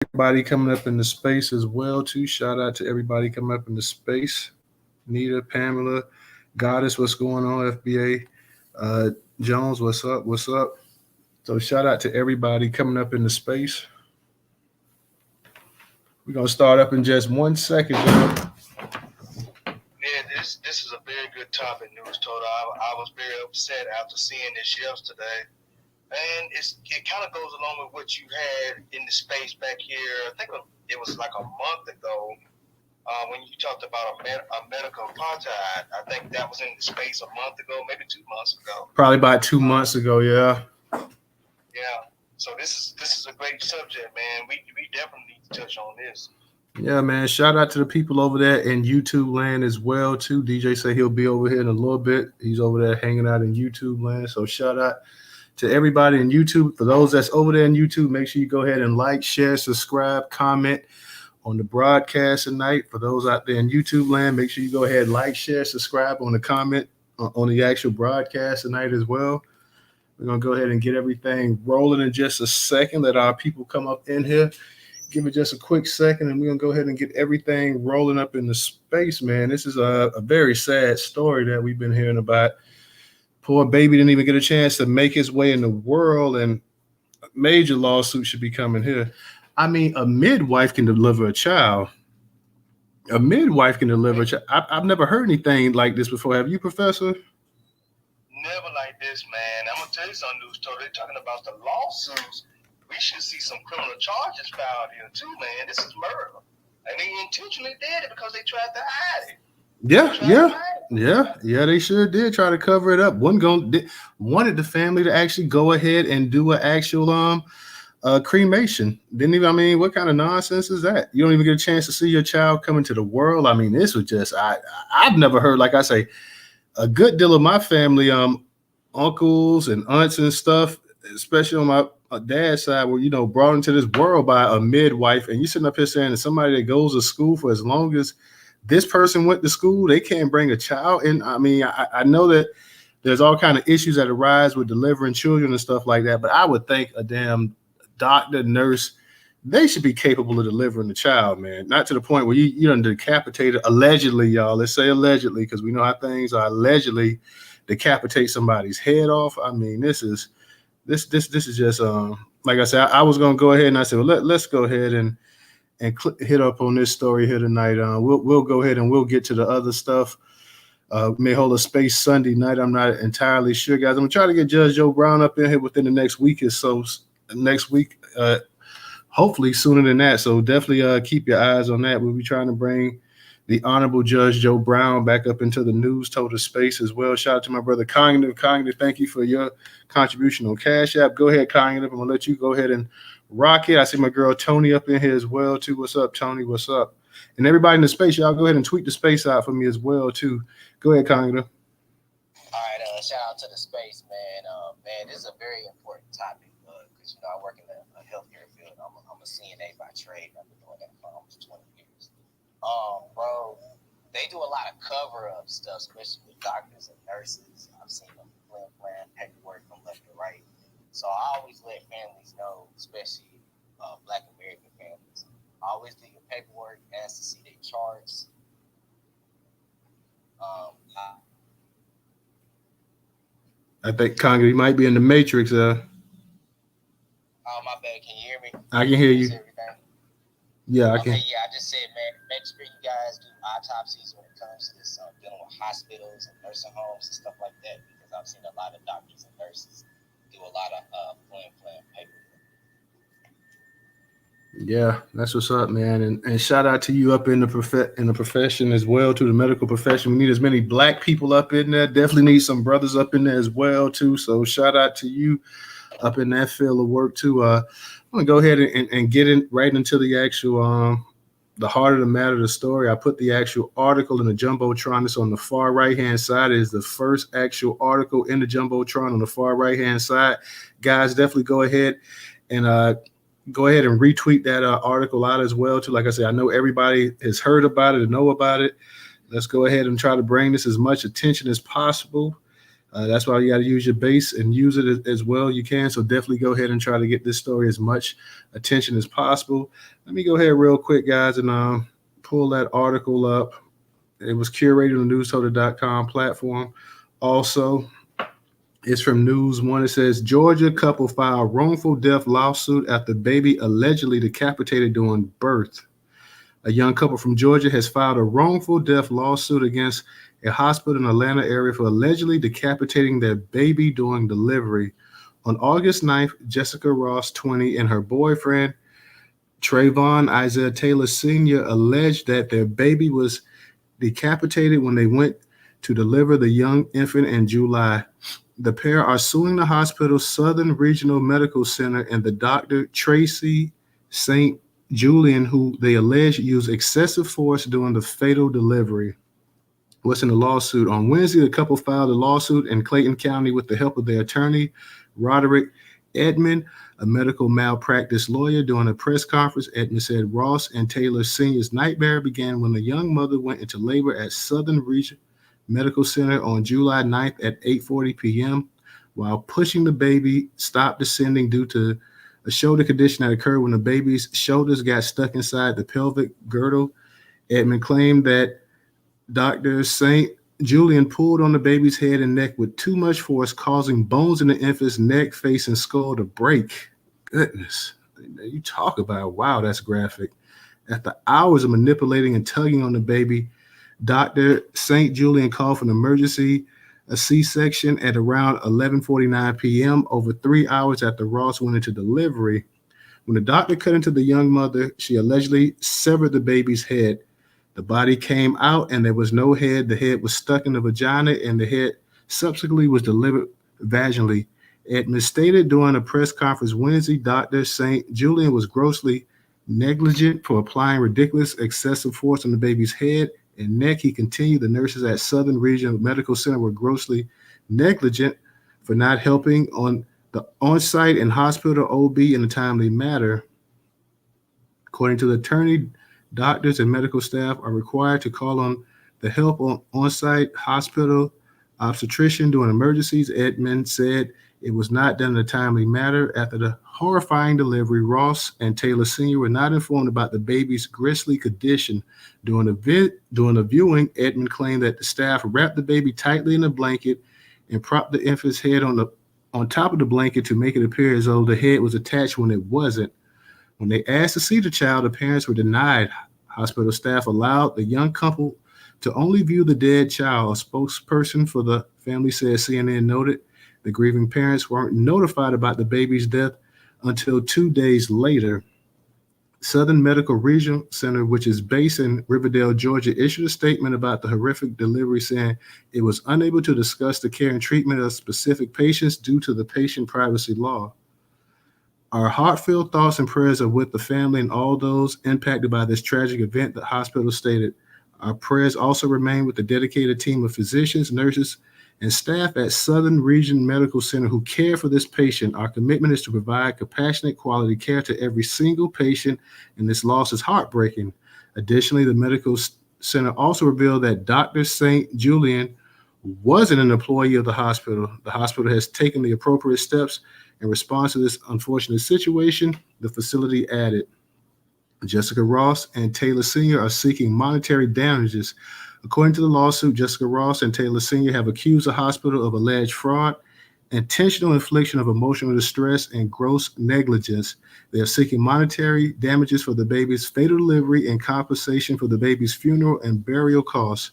everybody coming up in the space as well too. Shout out to everybody coming up in the space. Nita, Pamela, Goddess, what's going on? FBA, Jones, what's up? What's up? So shout out to everybody coming up in the space. We're gonna start up in just 1 second, y'all. Yeah, this is a very good topic, Newstoter. I was very upset after seeing this yesterday, and it kind of goes along with what you had in the space back here. I think it was like a month ago when you talked about a medical apartheid. I think that was in the space a month ago, maybe 2 months ago. Probably about 2 months ago, yeah. Yeah. So this is a great subject, man. We definitely need to touch on this. Yeah, man. Shout out to the people over there in YouTube land as well too. DJ said he'll be over here in a little bit. He's over there hanging out in YouTube land. So shout out to everybody in YouTube. For those that's over there in YouTube, make sure you go ahead and like, share, subscribe, comment on the broadcast tonight. For those out there in YouTube land, make sure you go ahead, like, share, subscribe on the comment on the actual broadcast tonight as well. We're gonna go ahead and get everything rolling in just a second. Let our people come up in here. Give it just a quick second, and we're gonna go ahead and get everything rolling up in the space, man. This is a very sad story that we've been hearing about. Poor baby didn't even get a chance to make his way in the world, and a major lawsuit should be coming here. I mean, a midwife can deliver a child. A midwife can deliver a child. I've never heard anything like this before. Have you, Professor? Never like this, man. I'm gonna tell you something, Newstoter. They're talking about the lawsuits. We should see some criminal charges filed here too, man. This is murder, and they intentionally did it because they tried to hide it. Yeah. They sure did try to cover it up. Wanted the family to actually go ahead and do an actual cremation. Didn't even. I mean, what kind of nonsense is that? You don't even get a chance to see your child come into the world. I mean, this was just I've never heard. Like I say, a good deal of my family, uncles and aunts and stuff, especially on my dad's side, were brought into this world by a midwife. And you sitting up here saying that somebody that goes to school for as long as this person went to school, they can't bring a child in. I mean, I know that there's all kind of issues that arise with delivering children and stuff like that, but I would think a damn doctor, nurse, they should be capable of delivering the child, man. Not to the point where you done decapitated, allegedly, y'all. Let's say allegedly, because we know how things are. Allegedly decapitate somebody's head off. I mean, this is just like I said. I was gonna go ahead and I said, well, let's go ahead and hit up on this story here tonight. We'll go ahead and we'll get to the other stuff. May hold a space Sunday night. I'm not entirely sure, guys. I'm gonna try to get Judge Joe Brown up in here within the next week or so. Next week, hopefully sooner than that. So definitely keep your eyes on that. We'll be trying to bring the Honorable Judge Joe Brown back up into the Newstoter space as well. Shout out to my brother Cognitive. Cognitive, thank you for your contribution on Cash App. Go ahead, Cognitive. I'm gonna let you go ahead and rock it. I see my girl Tony up in here as well too. What's up, Tony? What's up? And everybody in the space, y'all go ahead and tweet the space out for me as well too. Go ahead, Cognitive. All right, shout out to the space, man. Man, this is a very important topic because I work in a healthcare field. I'm a CNA by trade. I've been doing that for almost 20 years. Bro, they do a lot of cover-up stuff, especially with doctors and nurses. I've seen them plan paperwork from left to right. So I always let families know, especially Black American families, always do your paperwork, ask to see their charts. I think Cognitive might be in the Matrix. Oh, my bad. Can you hear me? I can hear you. Yeah, I can. Okay, yeah, I just said, man, make sure you guys do autopsies when it comes to this dealing with hospitals and nursing homes and stuff like that, because I've seen a lot of doctors and nurses do a lot of plan paperwork. Yeah, that's what's up, man. And shout out to you up in the profession as well, to the medical profession. We need as many Black people up in there. Definitely need some brothers up in there as well too. So shout out to you up in that field of work too. I'm gonna go ahead and get in right into the actual the heart of the matter of the story. I put the actual article in the Jumbotron. It's on the far right-hand side. It is the first actual article in the Jumbotron on the far right-hand side. Guys, definitely go ahead and retweet that article out as well too. Like I said, I know everybody has heard about it and know about it. Let's go ahead and try to bring this as much attention as possible. That's why you got to use your base and use it as well you can. So definitely go ahead and try to get this story as much attention as possible. Let me go ahead real quick, guys, and pull that article up. It was curated on the Newstoter.com platform. Also, it's from News One. It says Georgia couple filed wrongful death lawsuit after baby allegedly decapitated during birth. A young couple from Georgia has filed a wrongful death lawsuit against a hospital in the Atlanta area for allegedly decapitating their baby during delivery. On August 9th, Jessica Ross, 20, and her boyfriend, Trayvon Isaiah Taylor Sr., alleged that their baby was decapitated when they went to deliver the young infant in July. The pair are suing the hospital's Southern Regional Medical Center and the doctor, Tracy St. Julian, who they allege used excessive force during the fatal delivery. What's in the lawsuit? On Wednesday, the couple filed a lawsuit in Clayton County with the help of their attorney, Roderick Edmond, a medical malpractice lawyer. During a press conference, Edmond said Ross and Taylor Sr.'s nightmare began when the young mother went into labor at Southern Regional Medical Center on July 9th at 8:40 p.m. While pushing the baby, stopped descending due to a shoulder condition that occurred when the baby's shoulders got stuck inside the pelvic girdle. Edmond claimed that Dr. St. Julian pulled on the baby's head and neck with too much force, causing bones in the infant's neck, face, and skull to break. Goodness, you talk about, wow, that's graphic. After hours of manipulating and tugging on the baby, Dr. St. Julian called for an emergency, a C-section at around 11:49 p.m., over 3 hours after Ross went into delivery. When the doctor cut into the young mother, she allegedly severed the baby's head. The body came out and there was no head. The head was stuck in the vagina and the head subsequently was delivered vaginally. Edmund stated during a press conference Wednesday, Dr. St. Julian was grossly negligent for applying ridiculous excessive force on the baby's head and neck. He continued, the nurses at Southern Regional Medical Center were grossly negligent for not helping on the on-site and hospital OB in a timely manner. According to the attorney, doctors and medical staff are required to call on the help on on-site hospital obstetrician during emergencies. Edmond said it was not done in a timely manner. After the horrifying delivery, Ross and Taylor Sr. were not informed about the baby's grisly condition. During the viewing, Edmond claimed that the staff wrapped the baby tightly in a blanket and propped the infant's head on top of the blanket to make it appear as though the head was attached when it wasn't. When they asked to see the child, the parents were denied. Hospital staff allowed the young couple to only view the dead child. A spokesperson for the family said CNN noted the grieving parents weren't notified about the baby's death until 2 days later. Southern Medical Regional Center, which is based in Riverdale, Georgia, issued a statement about the horrific delivery, saying it was unable to discuss the care and treatment of specific patients due to the patient privacy law. Our heartfelt thoughts and prayers are with the family and all those impacted by this tragic event, the hospital stated. Our prayers also remain with the dedicated team of physicians, nurses, and staff at Southern Region Medical Center who care for this patient. Our commitment is to provide compassionate, quality care to every single patient, and this loss is heartbreaking. Additionally, the medical center also revealed that Dr. St. Julian wasn't an employee of the hospital. The hospital has taken the appropriate steps in response to this unfortunate situation, the facility added. Jessica Ross and Taylor Sr. are seeking monetary damages. According to the lawsuit, Jessica Ross and Taylor Sr. have accused the hospital of alleged fraud, intentional infliction of emotional distress, and gross negligence. They are seeking monetary damages for the baby's fatal delivery and compensation for the baby's funeral and burial costs.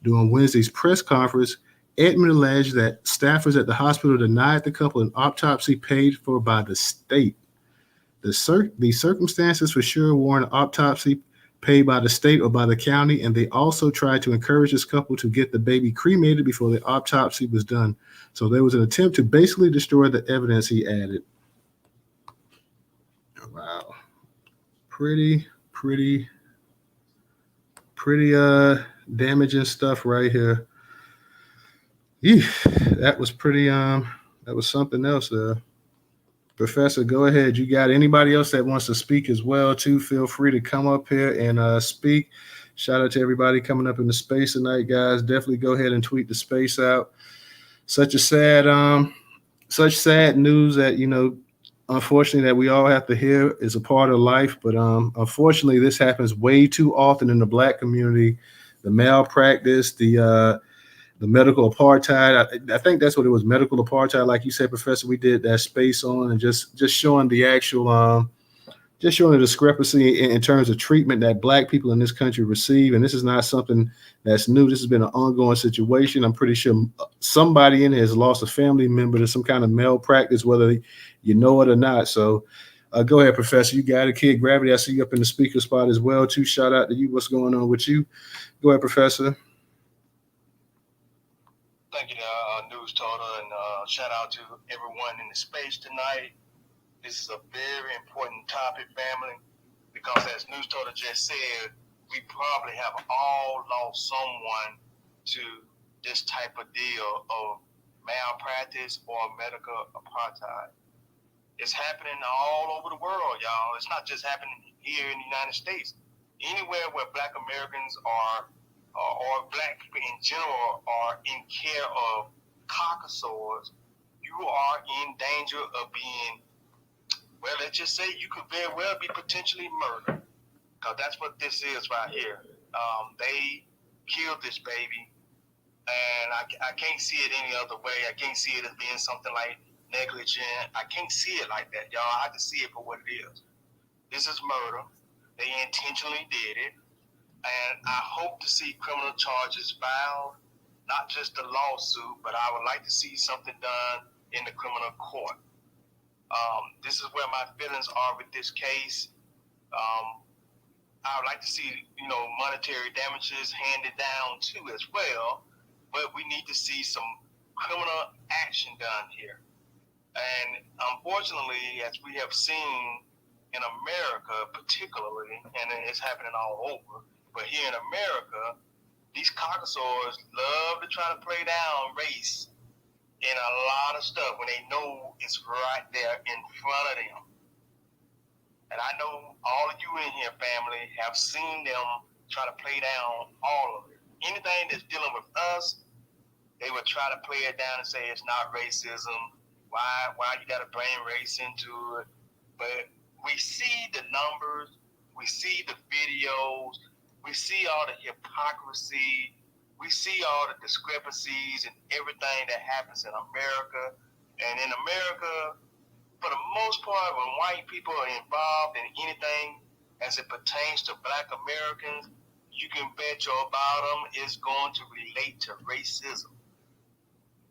During Wednesday's press conference, Edmond alleged that staffers at the hospital denied the couple an autopsy paid for by the state. The circumstances for sure warrant an autopsy paid by the state or by the county, and they also tried to encourage this couple to get the baby cremated before the autopsy was done. So there was an attempt to basically destroy the evidence, he added. Wow. Pretty damaging stuff right here. Yeah, that was that was something else. Professor, go ahead. You got anybody else that wants to speak as well, too? Feel free to come up here and speak. Shout out to everybody coming up in the space tonight, guys. Definitely go ahead and tweet the space out. such a sad such sad news that unfortunately that we all have to hear is a part of life. But unfortunately this happens way too often in the black community. The malpractice, the medical apartheid. I think that's what it was, medical apartheid. Like you said, Professor, we did that space on, and just showing the actual just showing the discrepancy in terms of treatment that black people in this country receive. And this is not something that's new. This has been an ongoing situation. I'm pretty sure somebody in here has lost a family member to some kind of malpractice, whether you know it or not. So go ahead, Professor. You got it. Kid Gravity, I see you up in the speaker spot as well, too. Shout out to you. What's going on with you? Go ahead, Professor. Thank you, Newstoter, and shout out to everyone in the space tonight. This is a very important topic, family, because as Newstoter just said, we probably have all lost someone to this type of deal of malpractice or medical apartheid. It's happening all over the world, y'all. It's not just happening here in the United States. Anywhere where Black Americans are, or Black people in general, are in care of carcassors, you are in danger of being, well, let's just say you could very well be potentially murdered. Because that's what this is right here. They killed this baby, and I can't see it any other way. I can't see it as being something like negligent. I can't see it like that, y'all. I have to see it for what it is. This is murder. They intentionally did it. And I hope to see criminal charges filed, not just a lawsuit, but I would like to see something done in the criminal court. This is where my feelings are with this case. I would like to see, monetary damages handed down too as well, but we need to see some criminal action done here. And unfortunately, as we have seen in America particularly, and it's happening all over, but here in America, these carcassors love to try to play down race in a lot of stuff when they know it's right there in front of them. And I know all of you in here, family, have seen them try to play down all of it. Anything that's dealing with us, they would try to play it down and say it's not racism. Why you got to bring race into it? But we see the numbers, we see the videos, we see all the hypocrisy, we see all the discrepancies and everything that happens in America. And in America, for the most part, when white people are involved in anything as it pertains to Black Americans, you can bet your bottom is going to relate to racism.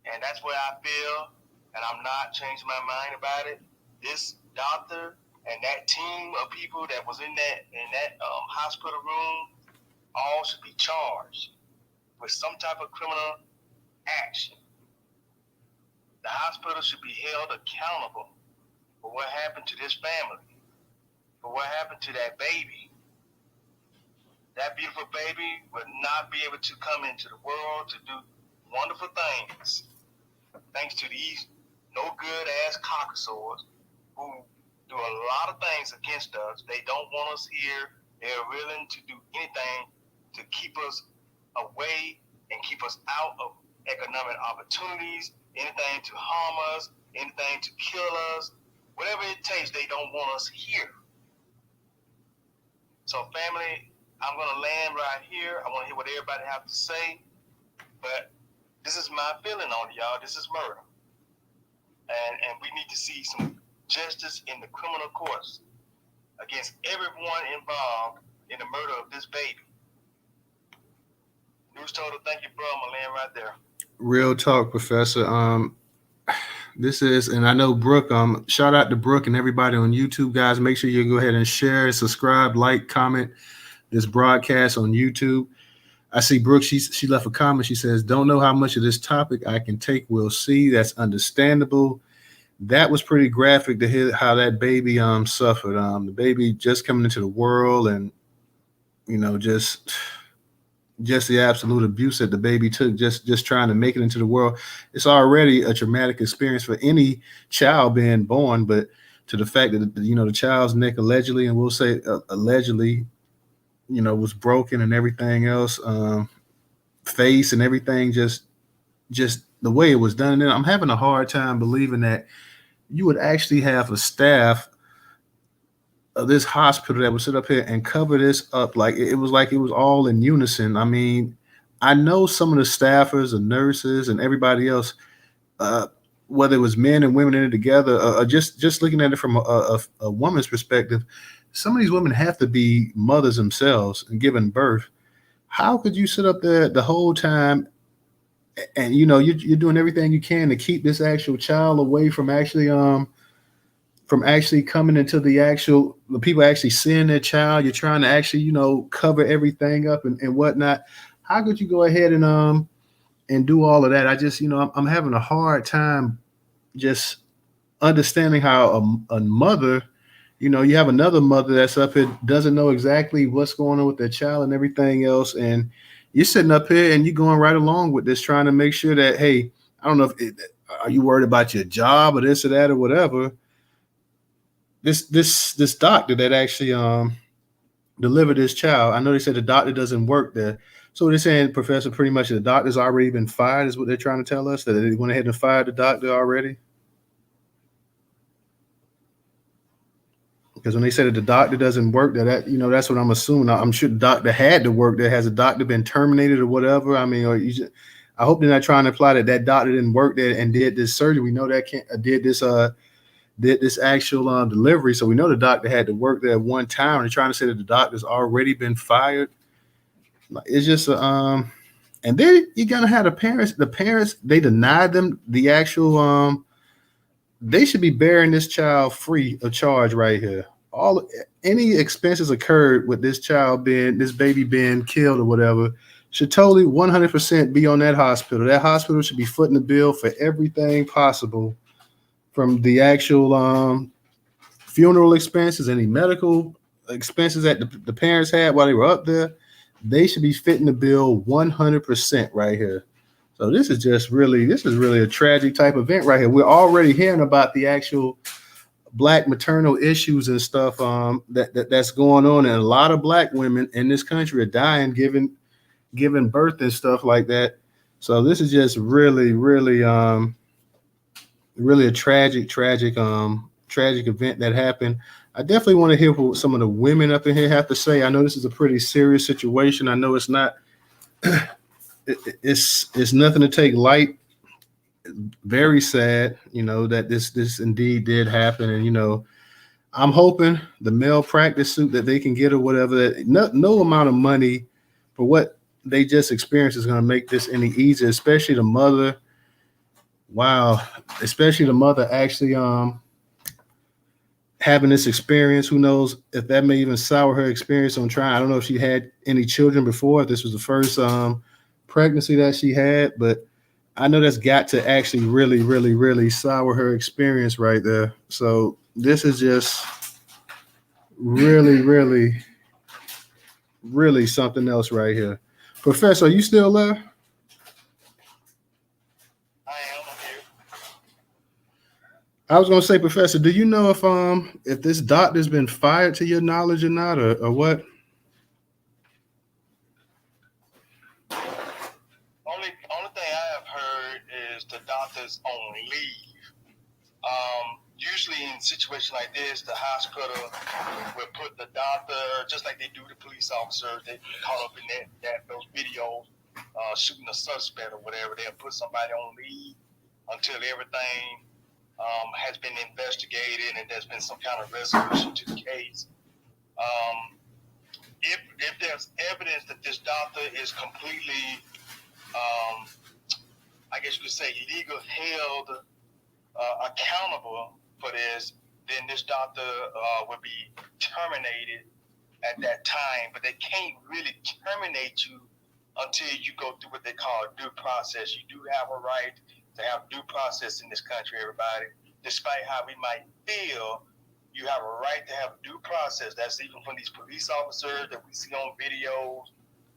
And that's where I feel, and I'm not changing my mind about it. This doctor and that team of people that was in that hospital room all should be charged with some type of criminal action. The hospital should be held accountable for what happened to this family, for what happened to that baby. That beautiful baby would not be able to come into the world to do wonderful things, thanks to these no good ass carcassors who do a lot of things against us. They don't want us here. They're willing to do anything to keep us away and keep us out of economic opportunities, anything to harm us, anything to kill us. Whatever it takes, they don't want us here. So family, I'm going to land right here. I want to hear what everybody have to say. But this is my feeling on it, y'all. This is murder. And we need to see some justice in the criminal courts against everyone involved in the murder of this baby. Newstoter, thank you, bro. I'm going to land right there. Real talk, Professor. This is, and I know Brooke, shout out to Brooke and everybody on YouTube, guys. Make sure you go ahead and share, subscribe, like, comment this broadcast on YouTube. I see Brooke, she left a comment. She says, don't know how much of this topic I can take. We'll see. That's understandable. That was pretty graphic to hear how that baby suffered. The baby just coming into the world, and just the absolute abuse that the baby took just trying to make it into the world. It's already a traumatic experience for any child being born, but to the fact that the child's neck allegedly, and we'll say allegedly, was broken and everything else, face and everything, just just the way it was done. And I'm having a hard time believing that you would actually have a staff of this hospital that would sit up here and cover this up like it was all in unison. I mean, I know some of the staffers and nurses and everybody else, uh, whether it was men and women in it together, just looking at it from a woman's perspective, some of these women have to be mothers themselves and giving birth. How could you sit up there the whole time and you're doing everything you can to keep this actual child away from actually coming into the people actually seeing their child. You're trying to actually cover everything up and whatnot. How could you go ahead and do all of that? I just I'm having a hard time just understanding how a mother, you have another mother that's up here doesn't know exactly what's going on with their child and everything else, and you're sitting up here and you're going right along with this, trying to make sure that, hey, I don't know are you worried about your job or this or that or whatever. This doctor that actually delivered this child, I know they said the doctor doesn't work there. So they're saying, Professor, pretty much the doctor's already been fired, is what they're trying to tell us, that they went ahead and fired the doctor already. Because when they said that the doctor doesn't work there, that's what I'm assuming. I'm sure the doctor had to work there. Has the doctor been terminated or whatever? I mean, I hope they're not trying to imply that that doctor didn't work there and did this surgery. We know that can't did this actual delivery, so we know the doctor had to work there at one time. They're trying to say that the doctor's already been fired. It's just and then you're gonna have the parents. The parents, they denied them the actual they should be bearing this child free of charge right here. All any expenses occurred with this baby being killed or whatever, should totally 100% be on that hospital. That hospital should be footing the bill for everything possible, from the actual funeral expenses, any medical expenses that the parents had while they were up there. They should be fitting the bill 100% right here. So this is really a tragic type event right here. We're already hearing about the actual black maternal issues and stuff that's going on, and a lot of black women in this country are dying giving birth and stuff like that. So this is just really a tragic event that happened. I definitely want to hear what some of the women up in here have to say. I know this is a pretty serious situation. I know it's not it's nothing to take light. Very sad, that this indeed did happen. And I'm hoping the malpractice suit that they can get or whatever, that no amount of money for what they just experienced is going to make this any easier, especially the mother. Wow, especially the mother actually having this experience. Who knows if that may even sour her experience on trying. I don't know if she had any children before, if this was the first pregnancy that she had, but I know that's got to actually really sour her experience right there. So this is just really something else right here. Professor, are you still there? I am here. I was gonna say, Professor, do you know if this doctor's been fired to your knowledge or not, or what? Only thing I have heard is the doctor's on leave. Usually in situations like this, the hospital will put the doctor, just like they do the police officers. They get caught up in those videos shooting a suspect or whatever. They'll put somebody on leave until everything has been investigated and there's been some kind of resolution to the case. Um, if there's evidence that this doctor is completely, I guess you could say, legal held accountable for this, then this doctor would be terminated at that time. But they can't really terminate you until you go through what they call due process. You do have a right to have due process in this country, everybody. Despite how we might feel, you have a right to have due process. That's even from these police officers that we see on videos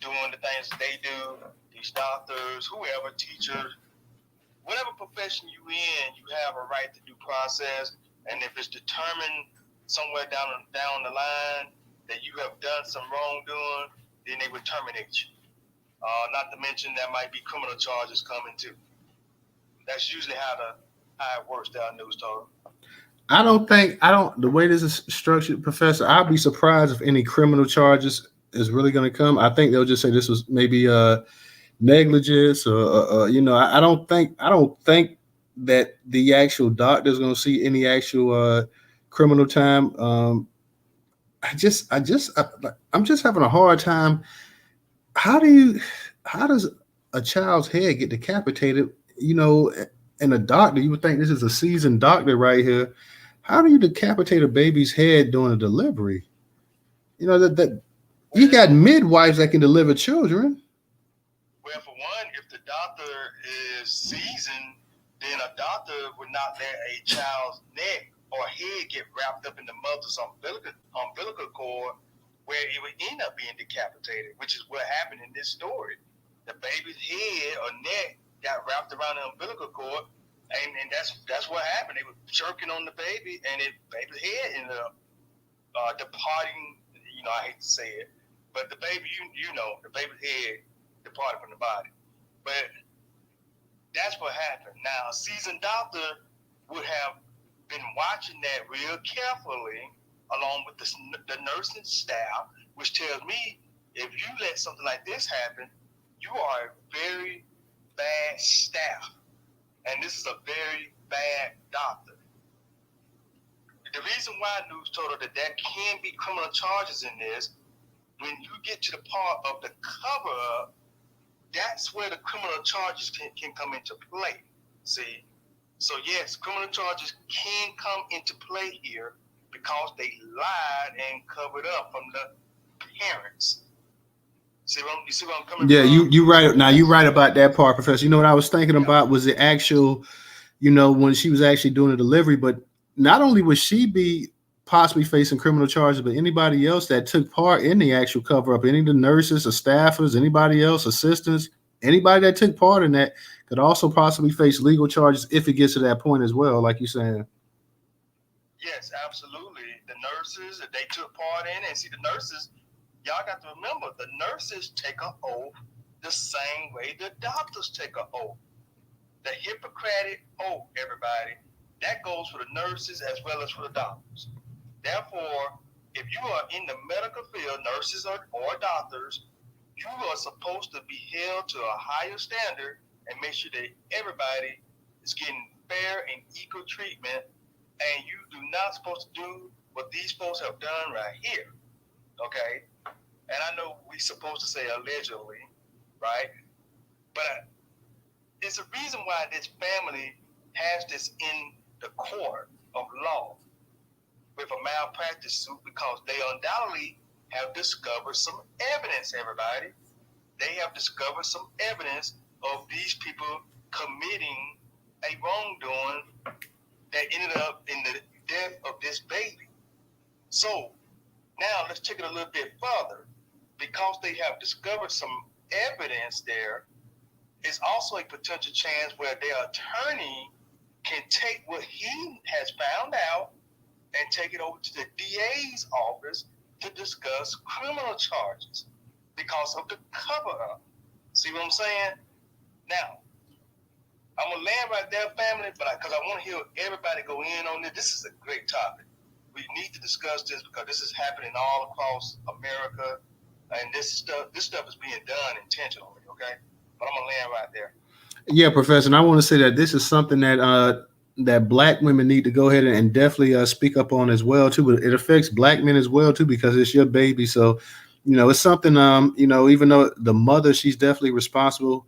doing the things that they do, these doctors, whoever, teachers, whatever profession you in, you have a right to due process. And if it's determined somewhere down the line that you have done some wrongdoing, then they would terminate you. Not to mention that might be criminal charges coming too. That's usually how it works down news total. The way this is structured, Professor, I'd be surprised if any criminal charges is really going to come. I think they'll just say this was maybe negligence or I don't think that the actual doctor is going to see any actual criminal time. I'm just having a hard time. How do you how does a child's head get decapitated? You know, and a doctor, you would think this is a seasoned doctor right here. How do you decapitate a baby's head during a delivery? You know that you got Well, midwives that can deliver children. well, for one, if the doctor is seasoned, then a doctor would not let a child's neck or head get wrapped up in the mother's umbilical cord, where it would end up being decapitated, which is what happened in this story. The baby's head or neck got wrapped around the umbilical cord, and that's what happened. They were jerking on the baby, and it baby's head ended up departing. You know, I hate to say it, but the baby, the baby's head departed from the body. But that's what happened. Now, a seasoned doctor would have been watching that real carefully, along with the nursing staff, which tells me if you let something like this happen, you are a very bad staff, and this is a very bad doctor. The reason why news told her that there can be criminal charges in this, when you get to the part of the cover up, that's where the criminal charges can come into play. See? So yes, criminal charges can come into play here because they lied and covered up from the parents. You see where I'm coming Yeah, from? you right. Now you That's right about that part, Professor. You know what I was thinking yeah, about was the actual, when she was actually doing the delivery, but not only would she be possibly facing criminal charges, but anybody else that took part in the actual cover up, any of the nurses or staffers, anybody else, assistants, anybody that took part in that could also possibly face legal charges if it gets to that point as well, like you're saying. yes, absolutely. The nurses that they took part in, and see the nurses, y'all got to remember the nurses take an oath the same way the doctors take an oath. The Hippocratic oath, everybody, that goes for the nurses as well as for the doctors. Therefore, if you are in the medical field, nurses or doctors, you are supposed to be held to a higher standard and make sure that everybody is getting fair and equal treatment. And you do not supposed to do what these folks have done right here. Okay? And I know we're supposed to say allegedly, right? But it's a reason why this family has this in the court of law with a malpractice suit, because they undoubtedly have discovered some evidence, everybody. They have discovered some evidence of these people committing a wrongdoing that ended up in the death of this baby. So now let's take it a little bit further. Because they have discovered some evidence there, is also a potential chance where their attorney can take what he has found out and take it over to the DA's office to discuss criminal charges because of the cover up. See what I'm saying? Now, I'm going to land right there, family, but because I want to hear everybody go in on this. This is a great topic. We need to discuss this because this is happening all across America, and this stuff is being done intentionally, okay? But I'm going to land right there. Yeah, Professor, and I want to say that this is something that Black women need to go ahead and definitely speak up on as well too. But it affects Black men as well too because it's your baby. So, it's something. Even though the mother, she's definitely responsible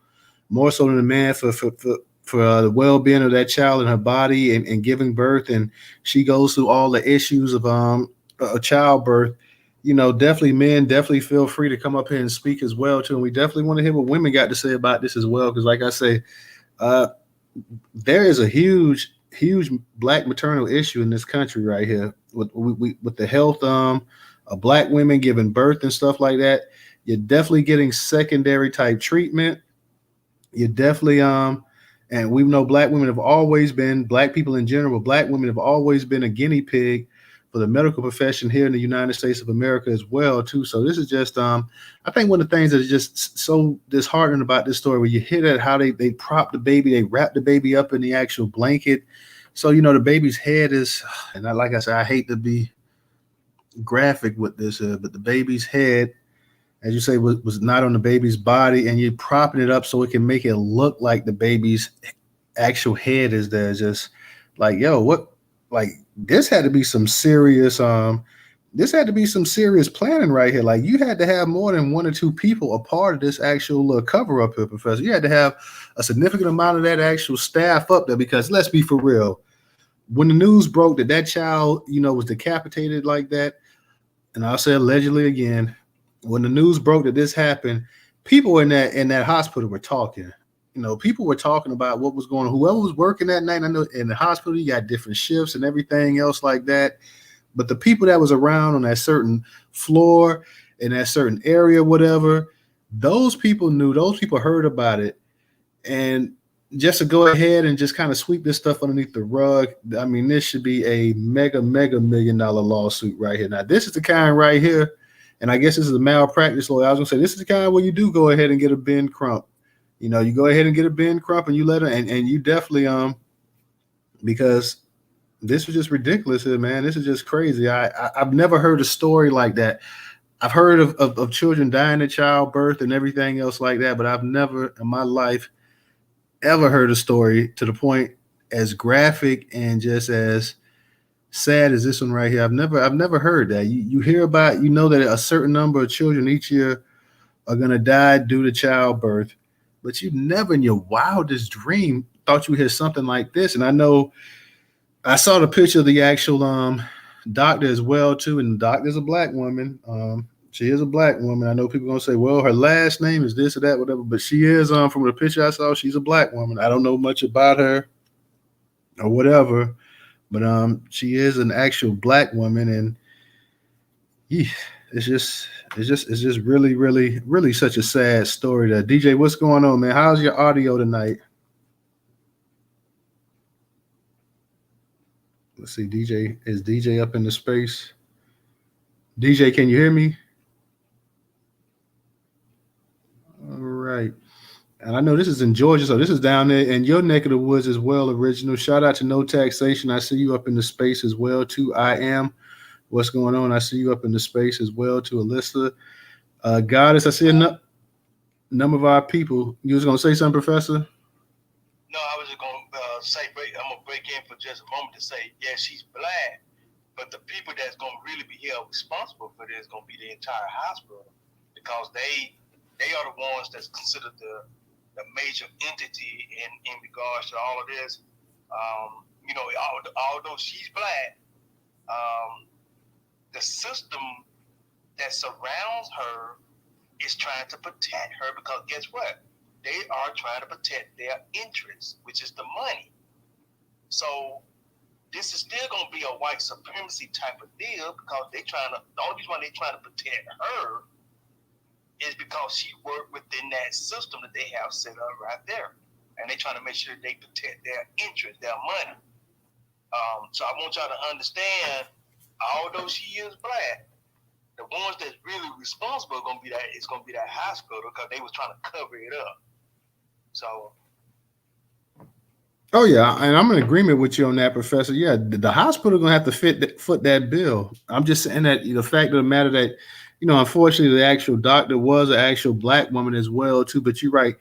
more so than the man for the well being of that child and her body and giving birth, and she goes through all the issues of a childbirth. Definitely men definitely feel free to come up here and speak as well too. And we definitely want to hear what women got to say about this as well, because like I say, uh, there is a huge Black maternal issue in this country right here with the health of Black women giving birth and stuff like that. You're definitely getting secondary type treatment. You're definitely and we know Black women have always been, Black people in general, Black women have always been a guinea pig for the medical profession here in the United States of America as well too. So this is just I think one of the things that is just so disheartening about this story, where you hear that how they prop the baby, they wrap the baby up in the actual blanket. So the baby's head is, and like I said, I hate to be graphic with this, but the baby's head, as you say, was not on the baby's body, and you're propping it up so it can make it look like the baby's actual head is there. Just like, yo, what, like, this had to be some serious this had to be some serious planning right here. Like, you had to have more than one or two people a part of this actual cover up here, Professor. You had to have a significant amount of that actual staff up there, because let's be for real, when the news broke that child was decapitated like that, and I'll say allegedly again, when the news broke that this happened, people in that hospital were talking. People were talking about what was going on. Whoever was working that night, I know in the hospital, you got different shifts and everything else like that. But the people that was around on that certain floor in that certain area, whatever, those people knew, those people heard about it. And just to go ahead and just kind of sweep this stuff underneath the rug, I mean, this should be a mega $1 million lawsuit right here. Now, this is the kind right here, and I guess this is a malpractice lawyer. I was gonna say, this is the kind where you do go ahead and get a Ben Crump. You go ahead and get a Ben Crump, and you let her, and you definitely because this was just ridiculous here, man. This is just crazy. I've never heard a story like that. I've heard of children dying at childbirth and everything else like that, but I've never in my life ever heard a story to the point as graphic and just as sad as this one right here. I've never heard that. You hear about, that a certain number of children each year are gonna die due to childbirth, but you never in your wildest dream thought you would hear something like this. And I know I saw the picture of the actual doctor as well too, and the doctor's a black woman. She is a black woman. I know people are gonna say, well, her last name is this or that, whatever, but she is from the picture I saw, she's a black woman. I don't know much about her or whatever, but she is an actual black woman, and it's just really, really, really such a sad story. That DJ, what's going on, man? How's your audio tonight? Let's see, DJ, is DJ up in the space? DJ, can you hear me? All right. And I know this is in Georgia, so this is down there in your neck of the woods as well, original. Shout out to No Taxation. I see you up in the space as well, too. I am. What's going on? I see you up in the space as well, too, Alyssa. Goddess, I see a number of our people. You was going to say something, Professor? No, I was just going to say, I'm going to break in for just a moment to say, yeah, she's black, but the people that's going to really be held responsible for this is going to be the entire hospital, because they are the ones that's considered the major entity in regards to all of this. Although she's black, the system that surrounds her is trying to protect her, because guess what? They are trying to protect their interests, which is the money. So this is still going to be a white supremacy type of deal, because the only reason why they're trying to protect her is because she worked within that system that they have set up right there. And they're trying to make sure they protect their interest, their money. So I want y'all to understand, although she is black, the ones that's really responsible are going to be that hospital, because they was trying to cover it up. So. Oh yeah, and I'm in agreement with you on that, Professor. Yeah, the hospital gonna have to foot that bill. I'm just saying that the fact of the matter that, unfortunately, the actual doctor was an actual black woman as well too. But you're right,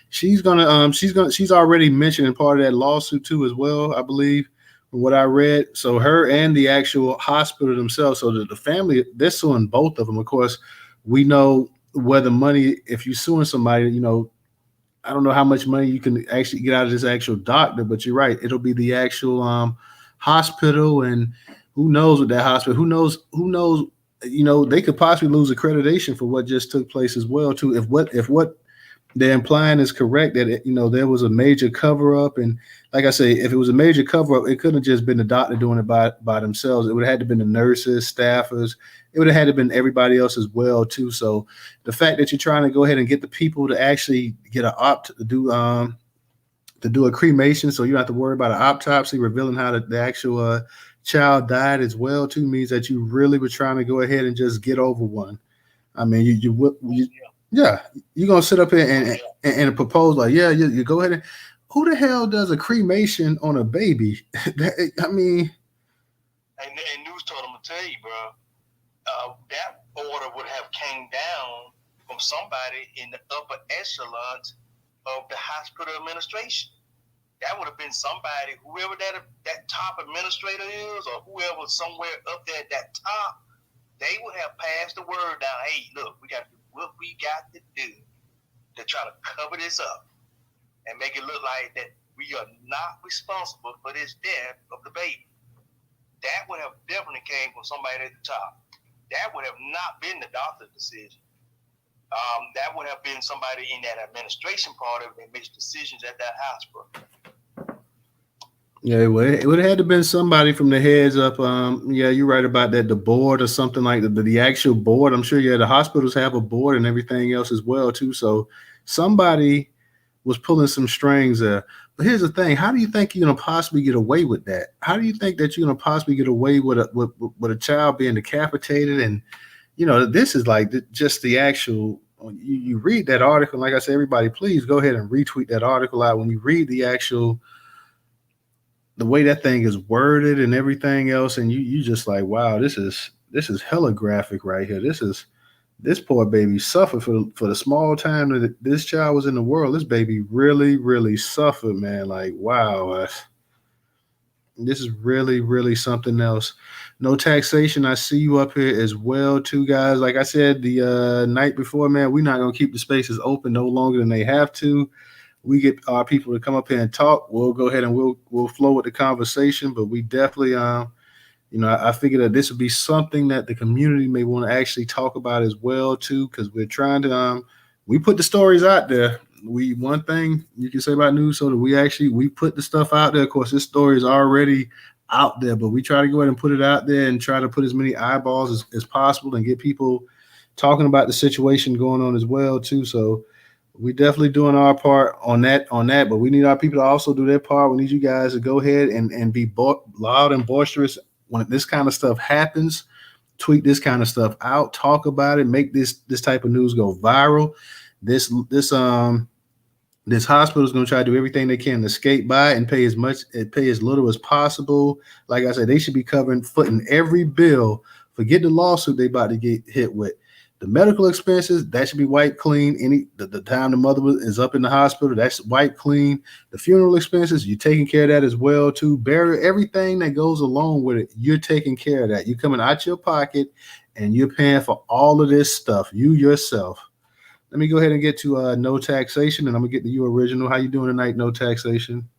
she's already mentioned in part of that lawsuit too as well, I believe, from what I read. So her and the actual hospital themselves, so the family, they're suing both of them. Of course, we know where the money, if you're suing somebody, I don't know how much money you can actually get out of this actual doctor, but you're right. It'll be the actual hospital, and who knows with that hospital? Who knows? They could possibly lose accreditation for what just took place as well too. If what they're implying is correct, that there was a major cover up, and like I say, if it was a major cover up, it couldn't have just been the doctor doing it by themselves. It would have had to been the nurses, staffers. It would have had to been everybody else as well too. So the fact that you're trying to go ahead and get the people to actually get to do a cremation, so you don't have to worry about an autopsy revealing how the actual child died as well too means that you really were trying to go ahead and just get over one. I mean, yeah, you're gonna sit up here and propose like, yeah, you go ahead and who the hell does a cremation on a baby? I mean, And news told them to tell you, bro, that order would have came down from somebody in the upper echelons of the hospital administration. That would have been somebody, whoever that top administrator is, or whoever somewhere up there at that top, they would have passed the word down. Hey, look, we got to do what we got to do to try to cover this up and make it look like that we are not responsible for this death of the baby. That would have definitely came from somebody at the top. That would have not been the doctor's decision. That would have been somebody in that administration part of it that makes decisions at that hospital. Yeah, it would have had to been somebody from the heads up. Yeah, you're right about that. The board or something like the actual board. I'm sure. Yeah, the hospitals have a board and everything else as well too. So somebody was pulling some strings there. But here's the thing: how do you think you're gonna possibly get away with that? How do you think that you're gonna possibly get away with with a child being decapitated? And this is like just the actual. You read that article. Like I said, everybody, please go ahead and retweet that article out. When you read the way that thing is worded and everything else, and you just like, wow, this is hella graphic right here. This poor baby suffered for the small time that this child was in the world. This baby really, really suffered, man. Like, wow, this is really, really something else. No taxation. I see you up here as well, too, guys. Like I said the night before, man, we're not gonna keep the spaces open no longer than they have to. We get our people to come up here and talk. We'll go ahead and we'll flow with the conversation. But we definitely, I figured that this would be something that the community may want to actually talk about as well too, because we're trying to, we put the stories out there. We one thing you can say about news, so that we put the stuff out there. Of course, this story is already out there, but we try to go ahead and put it out there and try to put as many eyeballs as possible and get people talking about the situation going on as well too. So we definitely doing our part on that, but we need our people to also do their part. We need you guys to go ahead and be loud and boisterous when this kind of stuff happens. Tweet this kind of stuff out, talk about it, make this type of news go viral. This hospital is going to try to do everything they can to skate by and pay as little as possible. Like I said, they should be footing every bill. Forget the lawsuit they about to get hit with. The medical expenses, that should be wiped clean. The time the mother is up in the hospital, that's wiped clean. The funeral expenses, you're taking care of that as well too. Burial, everything that goes along with it, you're taking care of that. You're coming out your pocket and you're paying for all of this stuff, you yourself. Let me go ahead and get to no taxation, and I'm gonna get to you, original. How you doing tonight? No taxation.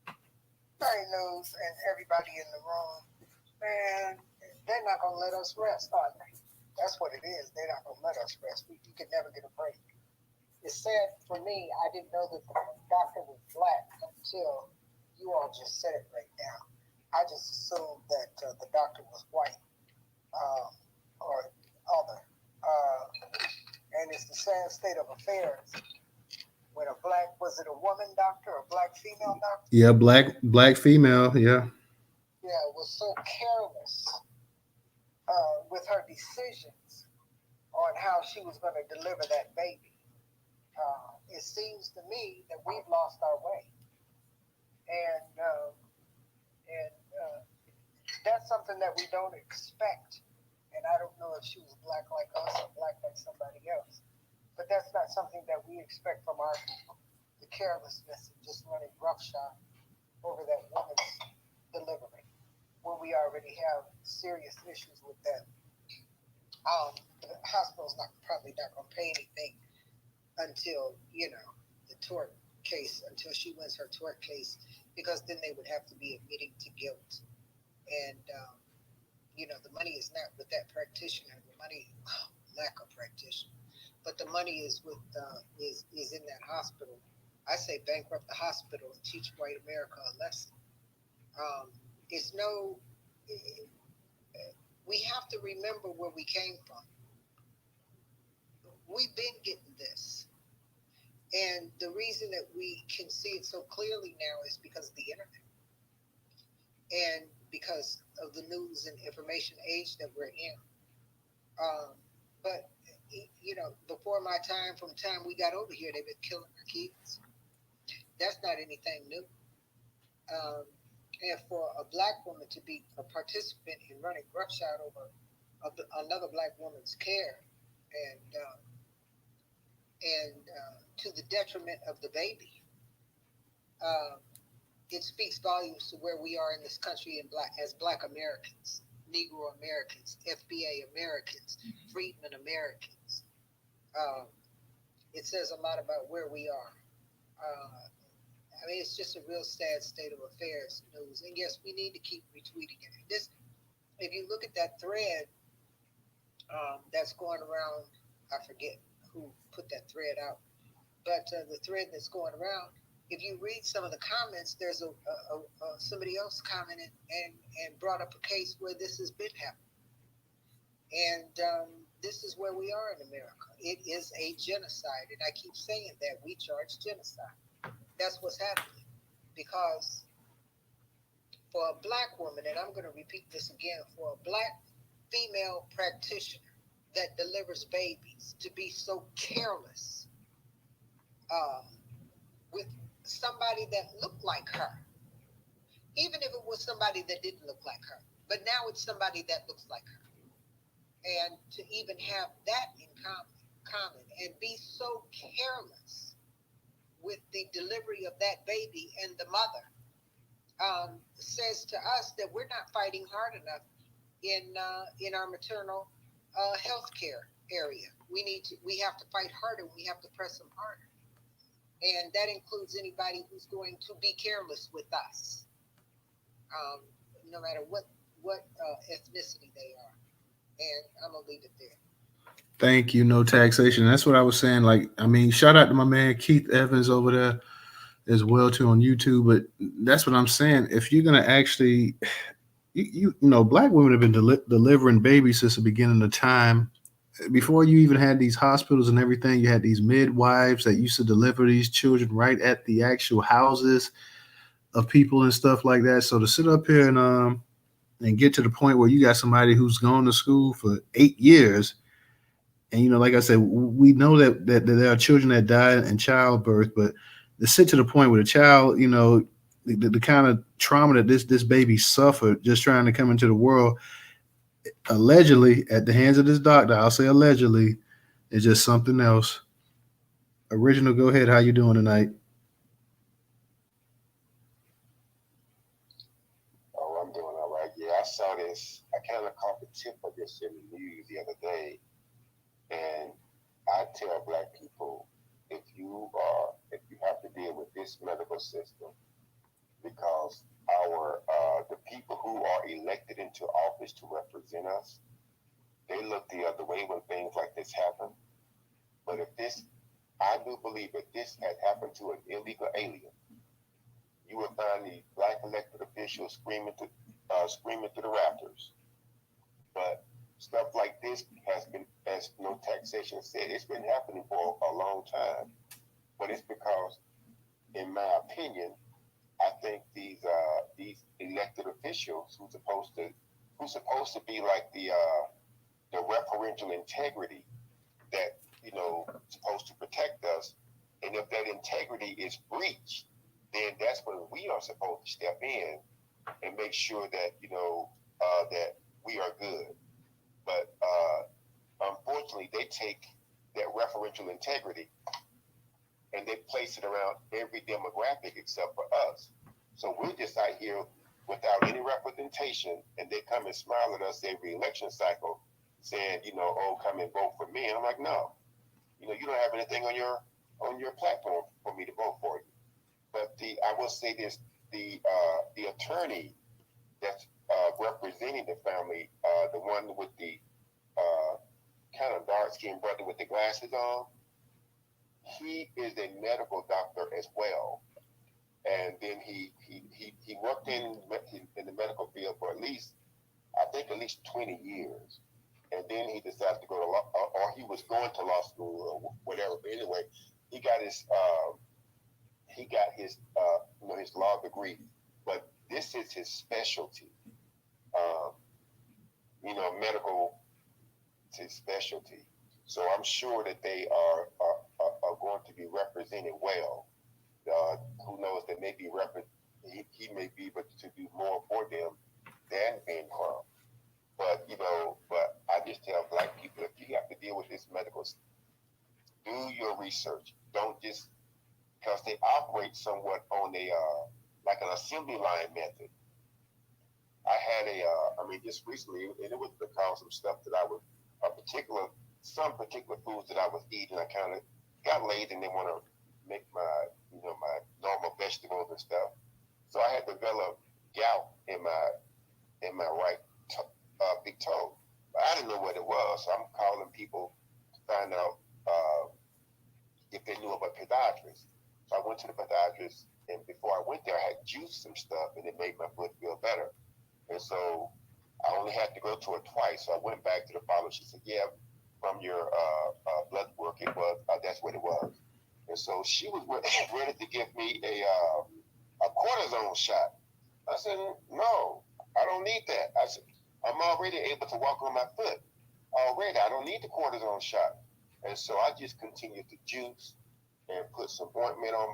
Hey, News and everybody in the room. Man, they're not going to let us rest, are they? That's what it is. They're not going to let us rest. We can never get a break. It's sad for me. I didn't know that the doctor was black until you all just said it right now. I just assumed that the doctor was white or other. And it's the sad state of affairs when was it a woman doctor or a black female doctor? Yeah, black female. Yeah. Yeah, was so careless with her decisions on how she was going to deliver that baby. It seems to me that we've lost our way, and that's something that we don't expect. And I don't know if she was black like us or black like somebody else, but that's not something that we expect from our people. The carelessness and just running roughshod over that woman's delivery when we already have serious issues with them. The hospital's probably not going to pay anything until, the tort case, until she wins her tort case, because then they would have to be admitting to guilt. And, the money is not with that practitioner. The money, lack of practitioner, but the money is with is in that hospital. I say bankrupt the hospital and teach white America a lesson. We have to remember where we came from. We've been getting this. And the reason that we can see it so clearly now is because of the internet. And because of the news and information age that we're in. But before my time, from the time we got over here, they've been killing our kids. That's not anything new. Um, and for a black woman to be a participant in running roughshod over another black woman's care, and to the detriment of the baby, um, it speaks volumes to where we are in this country as Black Americans, Negro Americans, FBA Americans, Freedmen Americans. Um, it says a lot about where we are. It's just a real sad state of affairs news. And yes, we need to keep retweeting it. If you look at that thread that's going around, I forget who put that thread out, but the thread that's going around, if you read some of the comments, there's somebody else commented and brought up a case where this has been happening. And this is where we are in America. It is a genocide. And I keep saying that we charge genocide. That's what's happening. Because for a black woman, and I'm going to repeat this again, for a black female practitioner that delivers babies to be so careless with somebody that looked like her, even if it was somebody that didn't look like her, but now it's somebody that looks like her. And to even have that in common and be so careless with the delivery of that baby and the mother says to us that we're not fighting hard enough in our maternal health care area. We have to fight harder. We have to press them harder. And that includes anybody who's going to be careless with us, no matter what ethnicity they are. And I'm going to leave it there. Thank you. No taxation. That's what I was saying. Like, I mean, shout out to my man Keith Evans over there as well too on YouTube. But that's what I'm saying. If you're gonna actually, black women have been delivering babies since the beginning of time. Before you even had these hospitals and everything, you had these midwives that used to deliver these children right at the actual houses of people and stuff like that. So to sit up here and get to the point where you got somebody who's gone to school for 8 years, and like I said, we know that there are children that die in childbirth, but to sit to the point where the child, the kind of trauma that this baby suffered just trying to come into the world, allegedly at the hands of this doctor, I'll say allegedly, is just something else. Original, go ahead. How you doing tonight? Oh, I'm doing all right. Yeah, I saw this. I kind of caught the tip of this in the news the other day, and I tell black people, if you have to deal with this medical system, because the people who are elected into office to represent us, they look the other way when things like this happen. But I do believe if this had happened to an illegal alien, you would find the black elected officials screaming to the rafters. But stuff like this has been, as No Taxation said, it's been happening for a long time. But it's because, in my opinion, I think these elected officials who's supposed to be like the referential integrity that supposed to protect us, and if that integrity is breached, then that's when we are supposed to step in and make sure that that we are good. But unfortunately, they take that referential integrity and they place it around every demographic except for us. So we're just out here without any representation, and they come and smile at us every election cycle, saying, oh, come and vote for me. And I'm like, no, you don't have anything on your platform for me to vote for you. But I will say this: the attorney that's representing the family, the one with the kind of dark-skinned brother with the glasses on, he is a medical doctor as well, and then he worked in the medical field for at least 20 years, and then he decided to go to law, or he was going to law school or whatever. But anyway, he got his his law degree, but this is his specialty. um, medical specialty. So I'm sure that they are going to be represented well. Who knows? They may be he may be able to do more for them than Ben Crump. But I just tell black people, if you have to deal with this medical, do your research. Don't just because they operate somewhat on a like an assembly line method. I had just recently, and it was because of stuff that I was some particular foods that I was eating. I kind of got lazy and didn't want to make my normal vegetables and stuff. So I had developed gout in my right big toe. But I didn't know what it was, so I'm calling people to find out if they knew about podiatrists. So I went to the podiatrist, and before I went there, I had juiced some stuff, and it made my foot feel better. And so I only had to go to her twice. So I went back to the follow. She said, "Yeah, from your blood work, it was that's what it was." And so she was ready to give me a cortisone shot. I said, "No, I don't need that." I said, "I'm already able to walk on my foot. Already, I don't need the cortisone shot." And so I just continued to juice and put some ointment on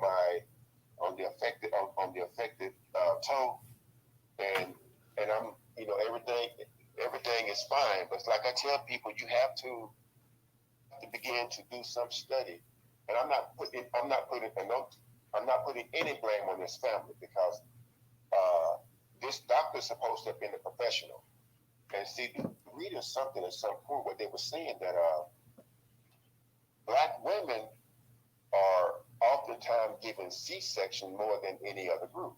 the affected toe, and I'm everything is fine. But it's like I tell people, you have to begin to do some study. And I'm not putting any blame on this family because this doctor's supposed to have been a professional. And see, reading something at some point where they were saying that black women are oftentimes given C-section more than any other group.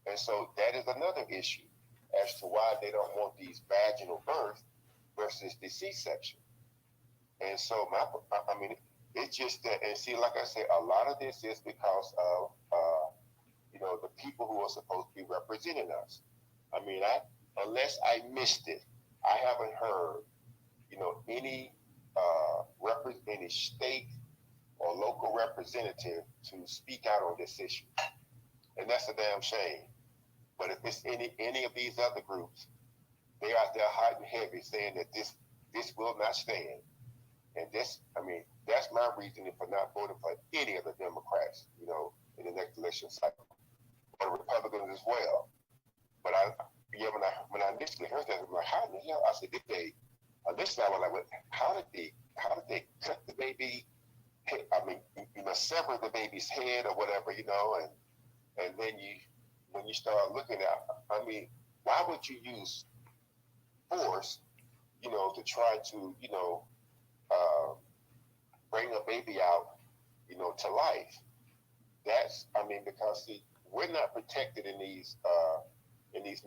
And so that is another issue as to why they don't want these vaginal births versus the C-section. And so it's just that, and see, like I said, a lot of this is because of the people who are supposed to be representing us. Unless I missed it, I haven't heard any any state or local representative to speak out on this issue, and that's a damn shame. But if it's any of these other groups, they out there hiding heavy, saying that this will not stand. And that's my reasoning for not voting for any of the Democrats, in the next election cycle, or Republicans as well. But when I initially heard that, I'm like, how in the hell? I said, initially I was like, how did they cut the baby? Sever the baby's head or whatever, and then when you start looking at, why would you use force, to try to, bring a baby out, to life? That's, because see, we're not protected in these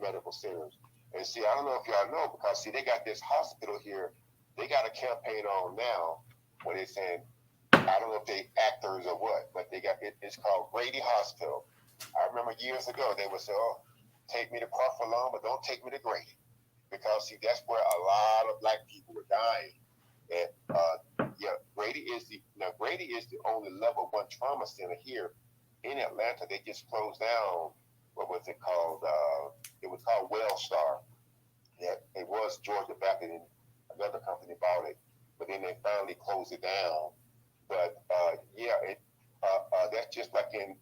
medical centers. And see, I don't know if y'all know, because see, they got this hospital here. They got a campaign on now where they're saying, I don't know if they actors or what, but they got it's called Grady Hospital. I remember years ago they would say, "Oh, take me to Crawford Lawn, but don't take me to Grady," because see, that's where a lot of black people were dying. And Grady is the only level 1 trauma center here in Atlanta. They just closed down. What was it called? It was called Wellstar. Yeah, it was Georgia Baptist, and another company bought it, but then they finally closed it down. But that's just like in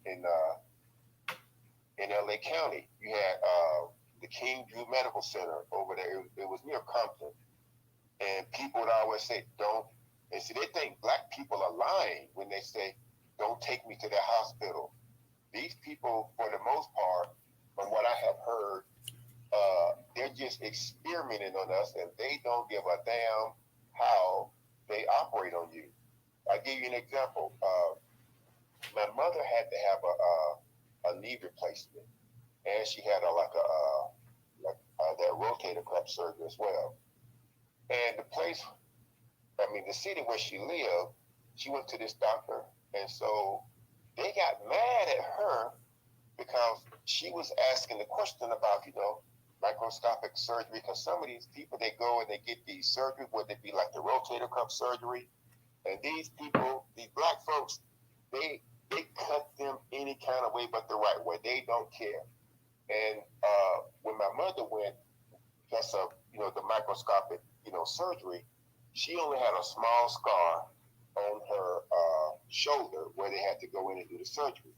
LA County. You had the King Drew Medical Center over there. It was near Compton, and people would always say, "Don't." And see, they think black people are lying when they say, "Don't take me to the hospital." These people, for the most part, from what I have heard, they're just experimenting on us, and they don't give a damn how they operate on you. I'll give you an example. My mother had to have a knee replacement, and she had that rotator cuff surgery as well. And the city where she lived, she went to this doctor, and so they got mad at her because she was asking the question about, microscopic surgery, because some of these people, they go and they get these surgeries, whether it be like the rotator cuff surgery, and these people, these black folks, they cut them any kind of way but the right way. They don't care. And when my mother went, because of the microscopic surgery, she only had a small scar on her shoulder where they had to go in and do the surgery.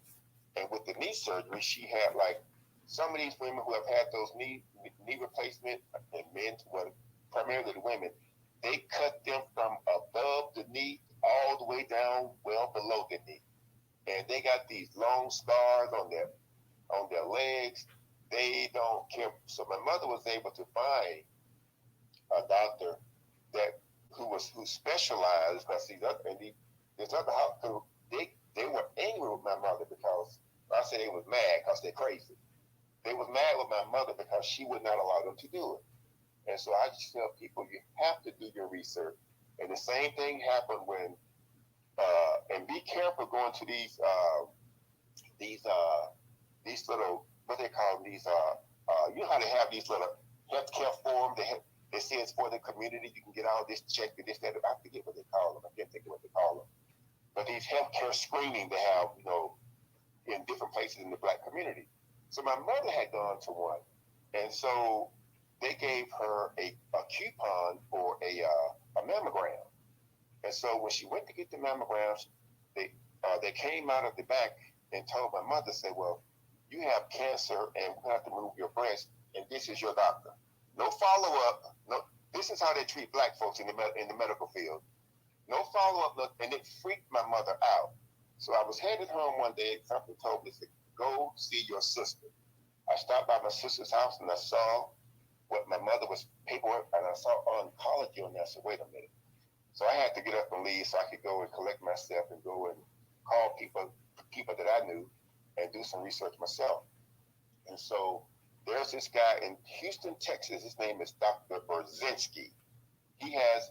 And with the knee surgery, she had like some of these women who have had those knee replacement, and men, well, primarily the women, they cut them from above the knee all the way down well below the knee, and they got these long scars on their legs. They don't care. So my mother was able to find a doctor that who specialized, because this other hospital, they were angry with my mother because I said they was mad because they're crazy. They was mad with my mother because she would not allow them to do it. And so I just tell people, you have to do your research. And the same thing happened when and be careful going to these little, what they call them, you know how they have these little healthcare forms they say it's for the community. You can get all this checked and this, that. I forget what they call them. I can't think of what they call them. But these healthcare screening they have, in different places in the Black community. So my mother had gone to one, and so they gave her a coupon for a mammogram. And so when she went to get the mammograms, they came out of the back and told my mother, said, well, you have cancer and we have to move your breast, and this is your doctor. No follow-up. No, this is how they treat Black folks in the medical field. No follow-up, and it freaked my mother out. So I was headed home one day, something told me, said, go see your sister. I stopped by my sister's house and I saw what my mother was paperwork, and I saw oncology on there. I said, wait a minute. So I had to get up and leave so I could go and collect myself and go and call people that I knew and do some research myself. And so there's this guy in Houston, Texas. His name is Dr. Brzezinski. He has,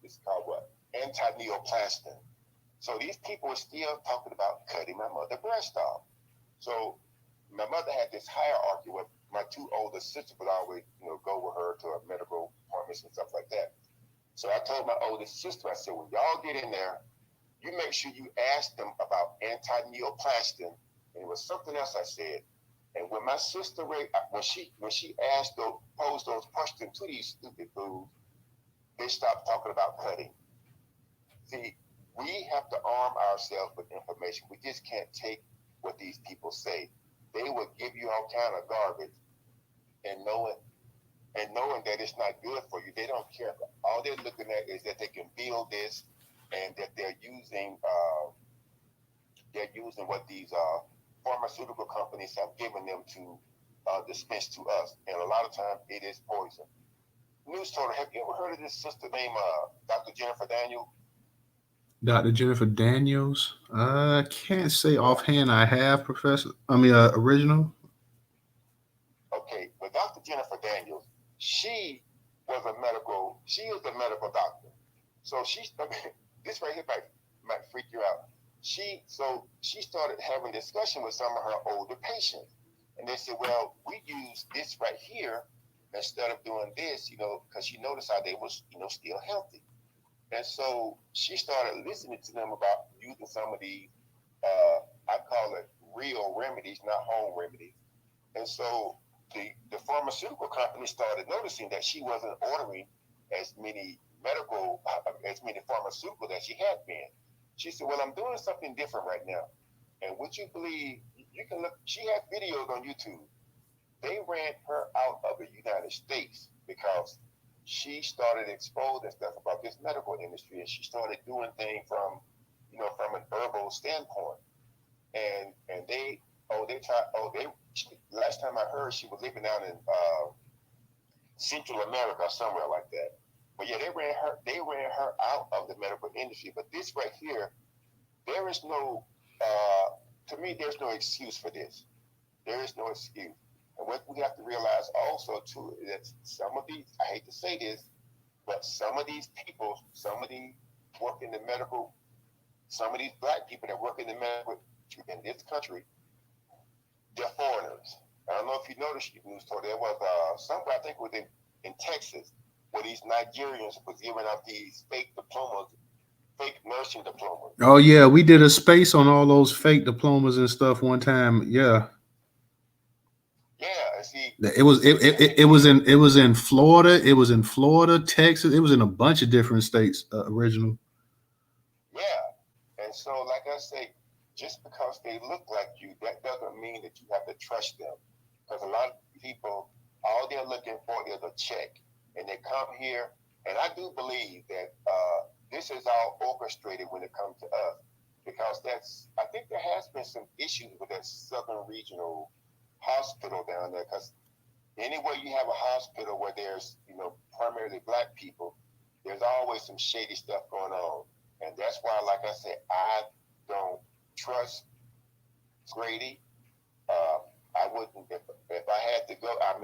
it's called what? Anti-neoplastin. So these people are still talking about cutting my mother's breast off. So my mother had this hierarchy where my two older sisters would always, go with her to her medical appointments and stuff like that. So I told my oldest sister, I said, when y'all get in there, you make sure you ask them about anti-neoplastin. And it was something else I said. And when my sister, when she posed those questions to these stupid fools, they stopped talking about cutting. See, we have to arm ourselves with information. We just can't take what these people say. They will give you all kind of garbage, and knowing that it's not good for you, they don't care. All they're looking at is that they can build this, and that they're using what these pharmaceutical companies have given them to dispense to us, and a lot of times it is poison. Newstoter, have you ever heard of this sister named Dr. Jennifer Daniel? Dr. Jennifer Daniels. I can't say Yeah. offhand I have, Professor. Original. Okay, but Dr. Jennifer Daniels, she is a medical doctor. So this right here might freak you out. She started having discussion with some of her older patients, and they said, well, we use this right here instead of doing this, because she noticed how they was, still healthy. And so she started listening to them about using some of these, I call it real remedies, not home remedies. And so the pharmaceutical company started noticing that she wasn't ordering as many pharmaceuticals as she had been. She said, well, I'm doing something different right now. And would you believe, you can look, she had videos on YouTube. They ran her out of the United States because she started exposing stuff about this medical industry, and she started doing things from an herbal standpoint. And last time I heard, she was living out in Central America, somewhere like that. But yeah, they ran her out of the medical industry. But this right here, there is no to me, there's no excuse for this. There is no excuse. And what we have to realize also too is that some of these, I hate to say this, but some of these people, some of these work in the medical, some of these Black people that work in the medical in this country, they're foreigners. I don't know if you noticed, Newstoter, there was somewhere, I think it was in Texas, where these Nigerians was giving out these fake diplomas, fake nursing diplomas. Oh yeah, we did a space on all those fake diplomas and stuff one time. Yeah. Yeah, and see, It was in Florida. It was in Florida, Texas. It was in a bunch of different states. Original. Yeah. And so, like I say, just because they look like you, that doesn't mean that you have to trust them. Because a lot of people, all they're looking for is a check. And they come here, and I do believe that this is all orchestrated when it comes to us. Because I think there has been some issues with that Southern Regional Hospital down there. Because anywhere you have a hospital where there's, primarily black people, there's always some shady stuff going on. And that's why, like I said, I don't trust Grady. Uh, I wouldn't, if I had to go, I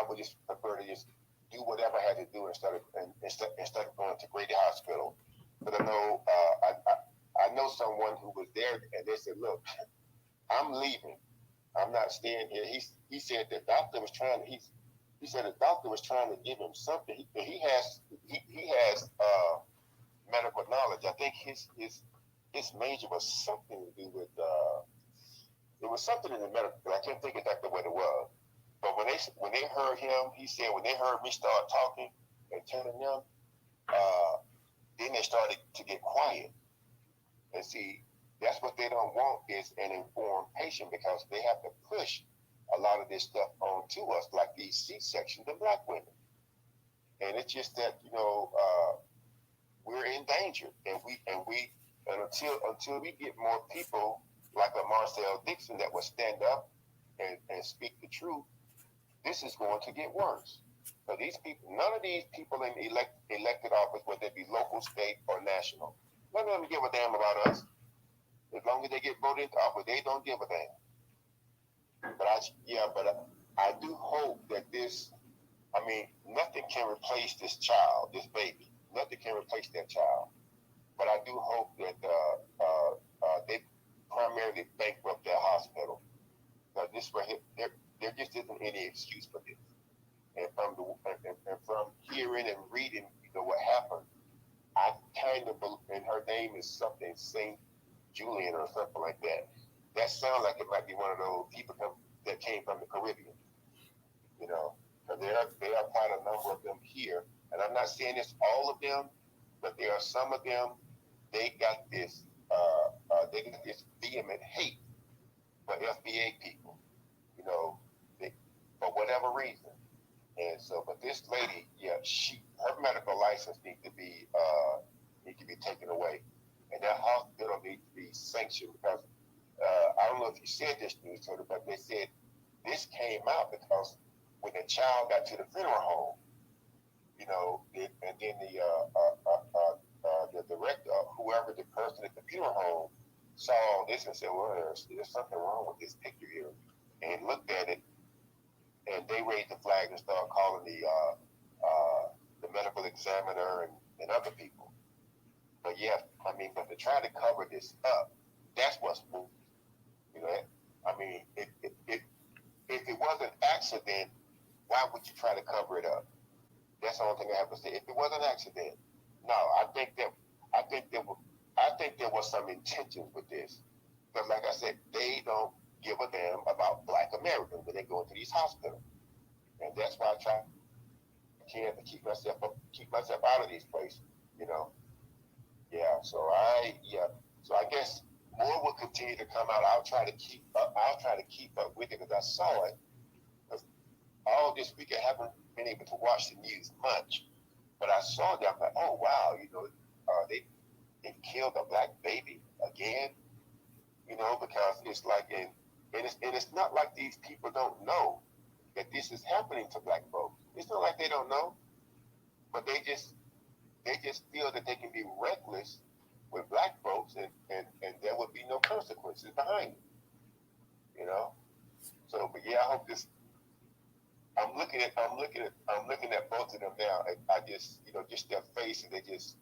would just prefer to just do whatever I had to do instead of going to Grady Hospital. But I know someone who was there, and they said, "Look, I'm leaving. I'm not staying here." He said the doctor was trying to. He said the doctor was trying to give him something. He has medical knowledge. I think his major was something to do with it was something in the medical. I can't think exactly what it was. But when they heard him, he said when they heard me start talking and telling them, then they started to get quiet. And see, that's what they don't want is an informed patient because they have to push a lot of this stuff onto us, like these C-sections of black women. And it's just that we're in danger, and until we get more people like a Marcel Dixon that will stand up and speak the truth, this is going to get worse. So these people, none of these people in elected office, whether it be local, state, or national, none of them give a damn about us. As long as they get voted into office, they don't give a damn. But I do hope that nothing can replace this child, this baby. Nothing can replace that child. But I do hope that they primarily bankrupt that hospital. Because there just isn't any excuse for this. And from hearing and reading, what happened, I kind of believe, and her name is something Saint Julian or something like that. That sounds like it might be one of those people that came from the Caribbean. Because there are quite a number of them here, and I'm not saying it's all of them, but there are some of them. They got this vehement hate for FBA people, for whatever reason. And so, but this lady, her medical license needs to be taken away, and that hospital needs to be sanctioned because I don't know if you said this, Newstoter, but they said this came out because when the child got to the funeral home, and then the director, whoever the person at the funeral home, saw this and said, "Well, there's something wrong with this picture here," and looked at it, and they raised the flag and started calling the medical examiner and other people. But but to try to cover this up, that's what's moving. If it was an accident, why would you try to cover it up? That's the only thing I have to say. If it was an accident, no, I think there was some intention with this. Because like I said, they don't give a damn about black Americans when they go into these hospitals. And that's why I try to keep myself out of these places, Yeah. So I guess more will continue to come out. I'll try to keep up with it because I saw it. Because all this week I haven't been able to watch the news much, but I saw that. I'm like, oh wow, they killed a black baby again. Because it's like it's not like these people don't know that this is happening to black folks. It's not like they don't know, but they just feel that they can be reckless with black folks and there would be no consequences behind it. So, but I hope this. I'm looking at both of them now. And I just just their faces. They just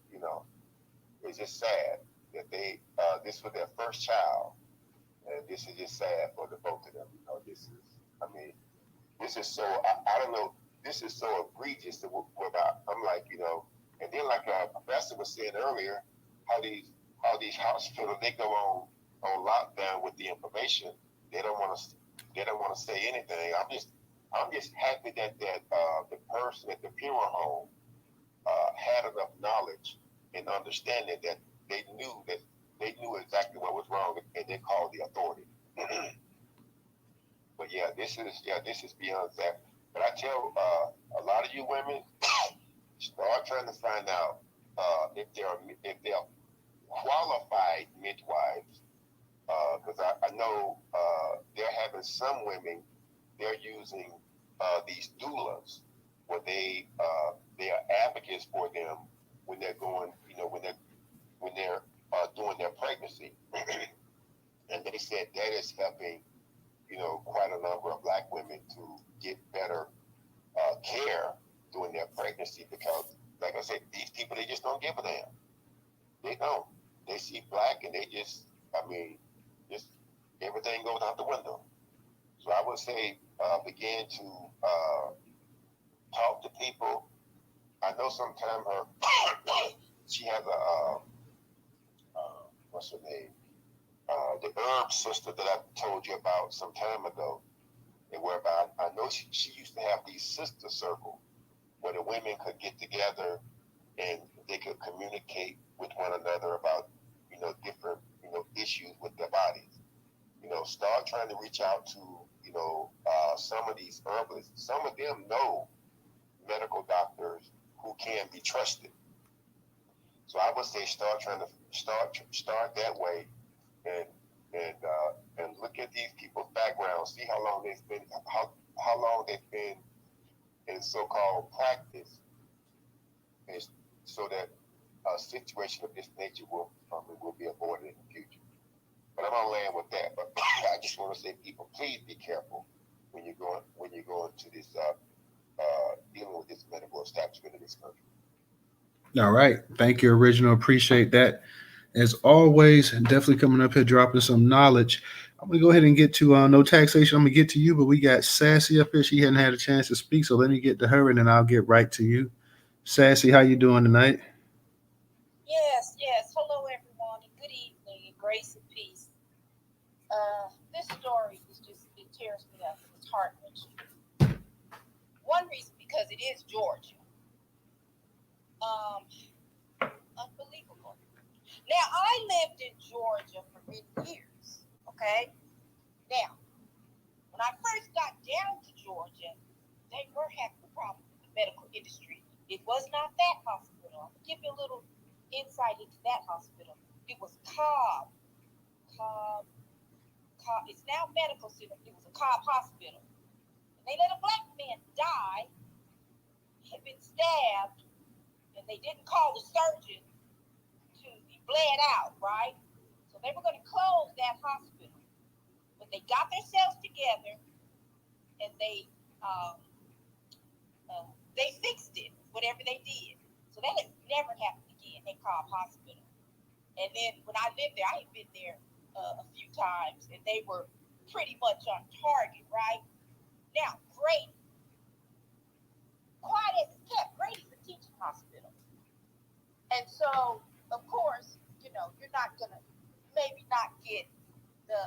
it's just sad that they this was their first child, and this is just sad for the both of them. This is so I don't know. This is so egregious that I'm like and then like Professor was saying earlier, how these hospitals they go on lockdown with the information. They don't want to say anything. I'm just happy that the person at the funeral home had enough knowledge and understanding that they knew that they knew exactly what was wrong, and they called the authority. But this is beyond that. But I tell a lot of you women, start trying to find out if they're qualified midwives, because I know they're having some women, they're using these doulas where they are advocates for them when they're going, when they're doing their pregnancy, and they said that is helping, quite a number of black women to get better care during their pregnancy because, like I said, these people they just don't give a damn. They don't. They see black and they just, I mean, just everything goes out the window. So I would say begin to talk to people. I know sometimes her she has what's her name? The herb sister that I told you about some time ago, and whereby I know she used to have these sister circles where the women could get together and they could communicate with one another about different issues with their bodies. Start trying to reach out to some of these herbalists. Some of them know medical doctors who can be trusted. So I would say start trying to start that way, and and look at these people's backgrounds, see how long they've been in so-called practice, and so that a situation of this nature will be avoided in the future. But I'm gonna land with that. But I just want to say, people, please be careful when you're going to this dealing with this medical establishment in this country. All right. Thank you, Original. Appreciate that. As always, definitely coming up here dropping some knowledge. I'm gonna go ahead and get to no taxation. I'm gonna get to you, but we got Sassy up here. She hadn't had a chance to speak, so let me get to her and then I'll get right to you. Sassy, how you doing tonight? Yes, yes. Hello, everyone, and good evening, and grace and peace. This story is just, it tears me up. It's heart wrenching. One reason, because it is Georgia. Um, Unbelievable. Now, I lived in Georgia for many years, okay? Now, when I first got down to Georgia, they were having a problem with the medical industry. It was not that hospital. I'm going to give you a little insight into that hospital. It was Cobb. Cobb. It's now medical center. It was a Cobb hospital. And they let a black man die. He had been stabbed, and they didn't call the surgeon to be bled out, right? So they were going to close that hospital. But they got themselves together, and they fixed it, whatever they did. So that has never happened again at Cobb Hospital. And then when I lived there, I had been there a few times, and they were pretty much on target, right? Now, Grady, quiet as it's kept, Grady's a teaching hospital. And so, of course, you're not going to maybe not get the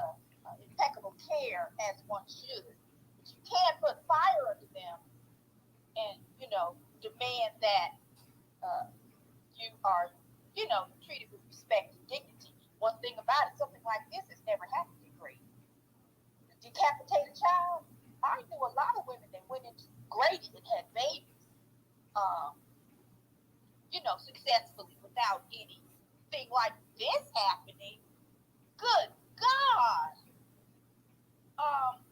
impeccable care as one should. But you can't put fire under them and, demand that you are, treated with respect and dignity. One thing about it, something like this has never happened in Grady. The decapitated child, I knew a lot of women that went into Grady and had babies, um, successfully without anything like this happening. Good God.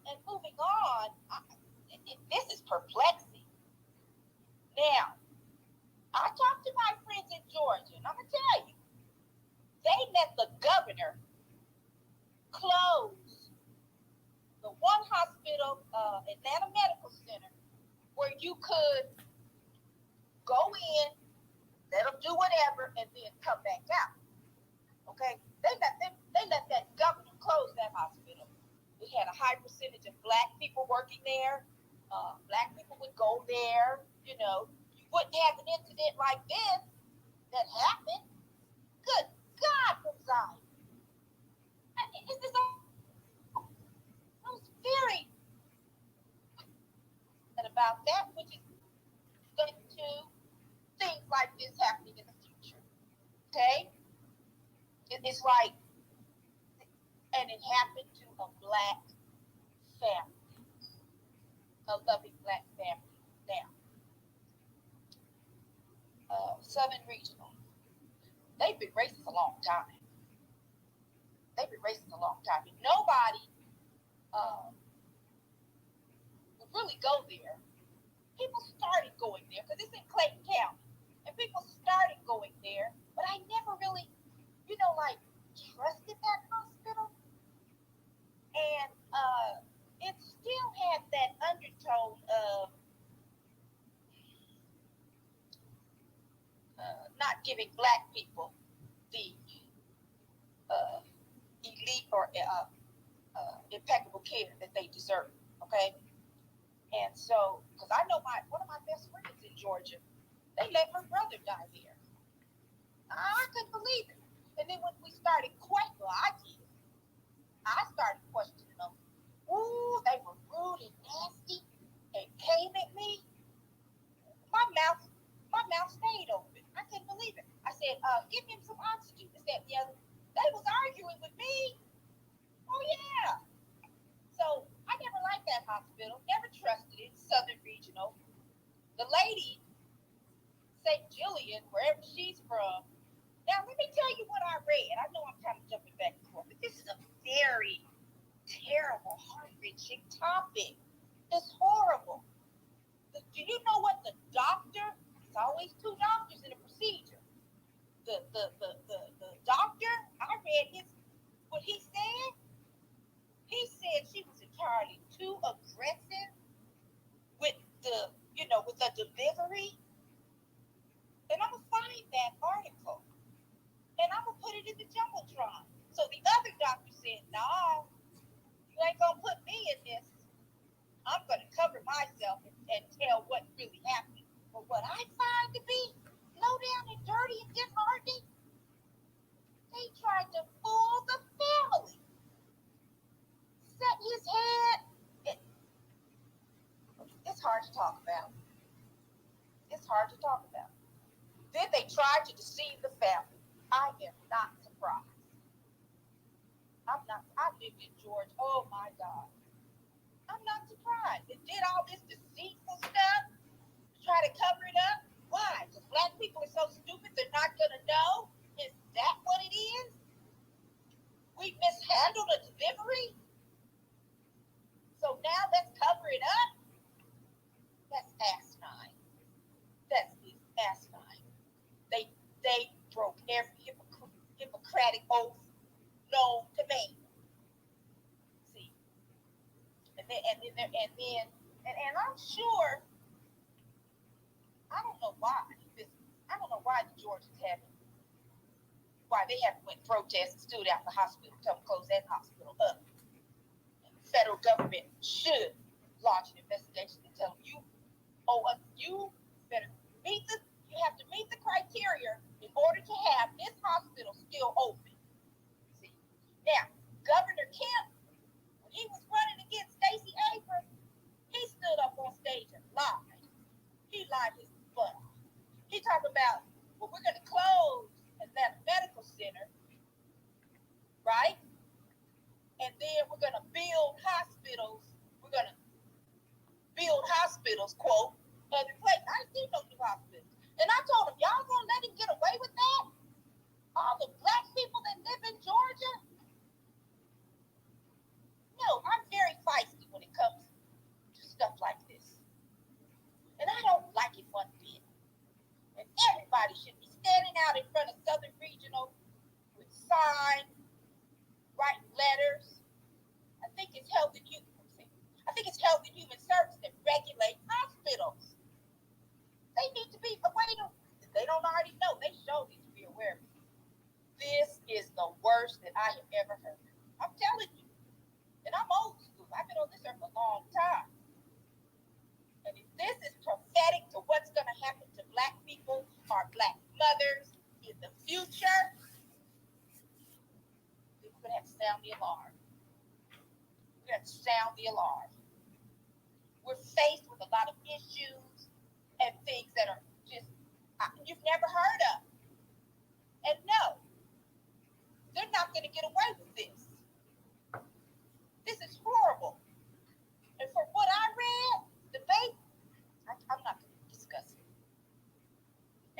And moving on, this is perplexing. Now, I talked to my friends in Georgia, and I'm going to tell you, they let the governor close the one hospital, Atlanta Medical Center, where you could go in, let them do whatever, and then come back out. Okay? They let that governor close that hospital. It had a high percentage of black people working there. Black people would go there. You wouldn't have an incident like this that happened. Good God from Zion. This is all, I was very it's like, and it happened to a black family, a loving black family. Now, Southern Regional, they've been racist a long time. They've been racist a long time. And nobody would really go there. People started going there because it's in Clayton County. And people started going there, but I never really, like trusted that hospital. And it still had that undertone of not giving black people the elite or impeccable care that they deserve. Okay, and so because I know one of my best friends in Georgia, they let her brother die there. I couldn't believe it. And then when we started questioning, I started questioning them. Ooh, they were rude and nasty and came at me. My mouth stayed open. I couldn't believe it. I said, give him some oxygen. This, that, and the other. They was arguing with me. Oh yeah. So I never liked that hospital. Never trusted it. Southern Regional. The lady, St. Jillian, wherever she's from. Now let me tell you what I read. I know I'm kind of jumping back and forth, but this is a very terrible, heart-wrenching topic. It's horrible. Do you know what the doctor? It's always two doctors in a procedure. The doctor, I read what he said. He said she was entirely too aggressive with with the delivery. And I'm gonna find that article and I'm gonna put it in the jumbotron. So the other doctor said, "No, you ain't gonna put me in this. I'm gonna cover myself and tell what really happened." But what I find to be low down and dirty and disheartening, they tried to fool the family. Set his head. It's hard to talk about. It's hard to talk about. Then they tried to deceive the family. I am not surprised. I lived in Georgia. Oh my God. I'm not surprised. It did all this deceitful stuff to try to cover it up. Why? Because black people are so stupid they're not going to know? Is that what it is? We mishandled a delivery? So now let's cover it up? That's asinine. That's asinine. They broke every Hippocratic oath known to man. See, and I'm sure. I don't know why the Georgians why they haven't went protest and stood out the hospital, tell them close that hospital up. And the federal government should launch an investigation and tell them you have to meet the criteria in order to have this hospital still open. See, now Governor Kemp, when he was running against Stacey Abrams, he stood up on stage and lied. He lied his butt off. He talked about, well, we're going to close Atlanta Medical Center, right? And then we're going to build hospitals. We're going to build hospitals, quote, other places. I see no new hospitals. And I told him, y'all going to let him get away with that? All the black people that live in Georgia? No, I'm very feisty when it comes to stuff like this. And I don't like it one bit. And everybody should be standing out in front of Southern Regional with signs, writing letters. I think it's Health and Human Services that regulate hospitals. They need to be aware. If they don't already know, they sure need to be aware of it. This is the worst that I have ever heard. I'm telling you. And I'm old school. I've been on this earth a long time. And if this is prophetic to what's going to happen to black people, our black mothers in the future, we're going to have to sound the alarm. We're going to sound the alarm. We're faced with a lot of issues and things that are just you've never heard of. And no, not going to get away with this. This is horrible. And from what I read, the baby, I'm not going to discuss it.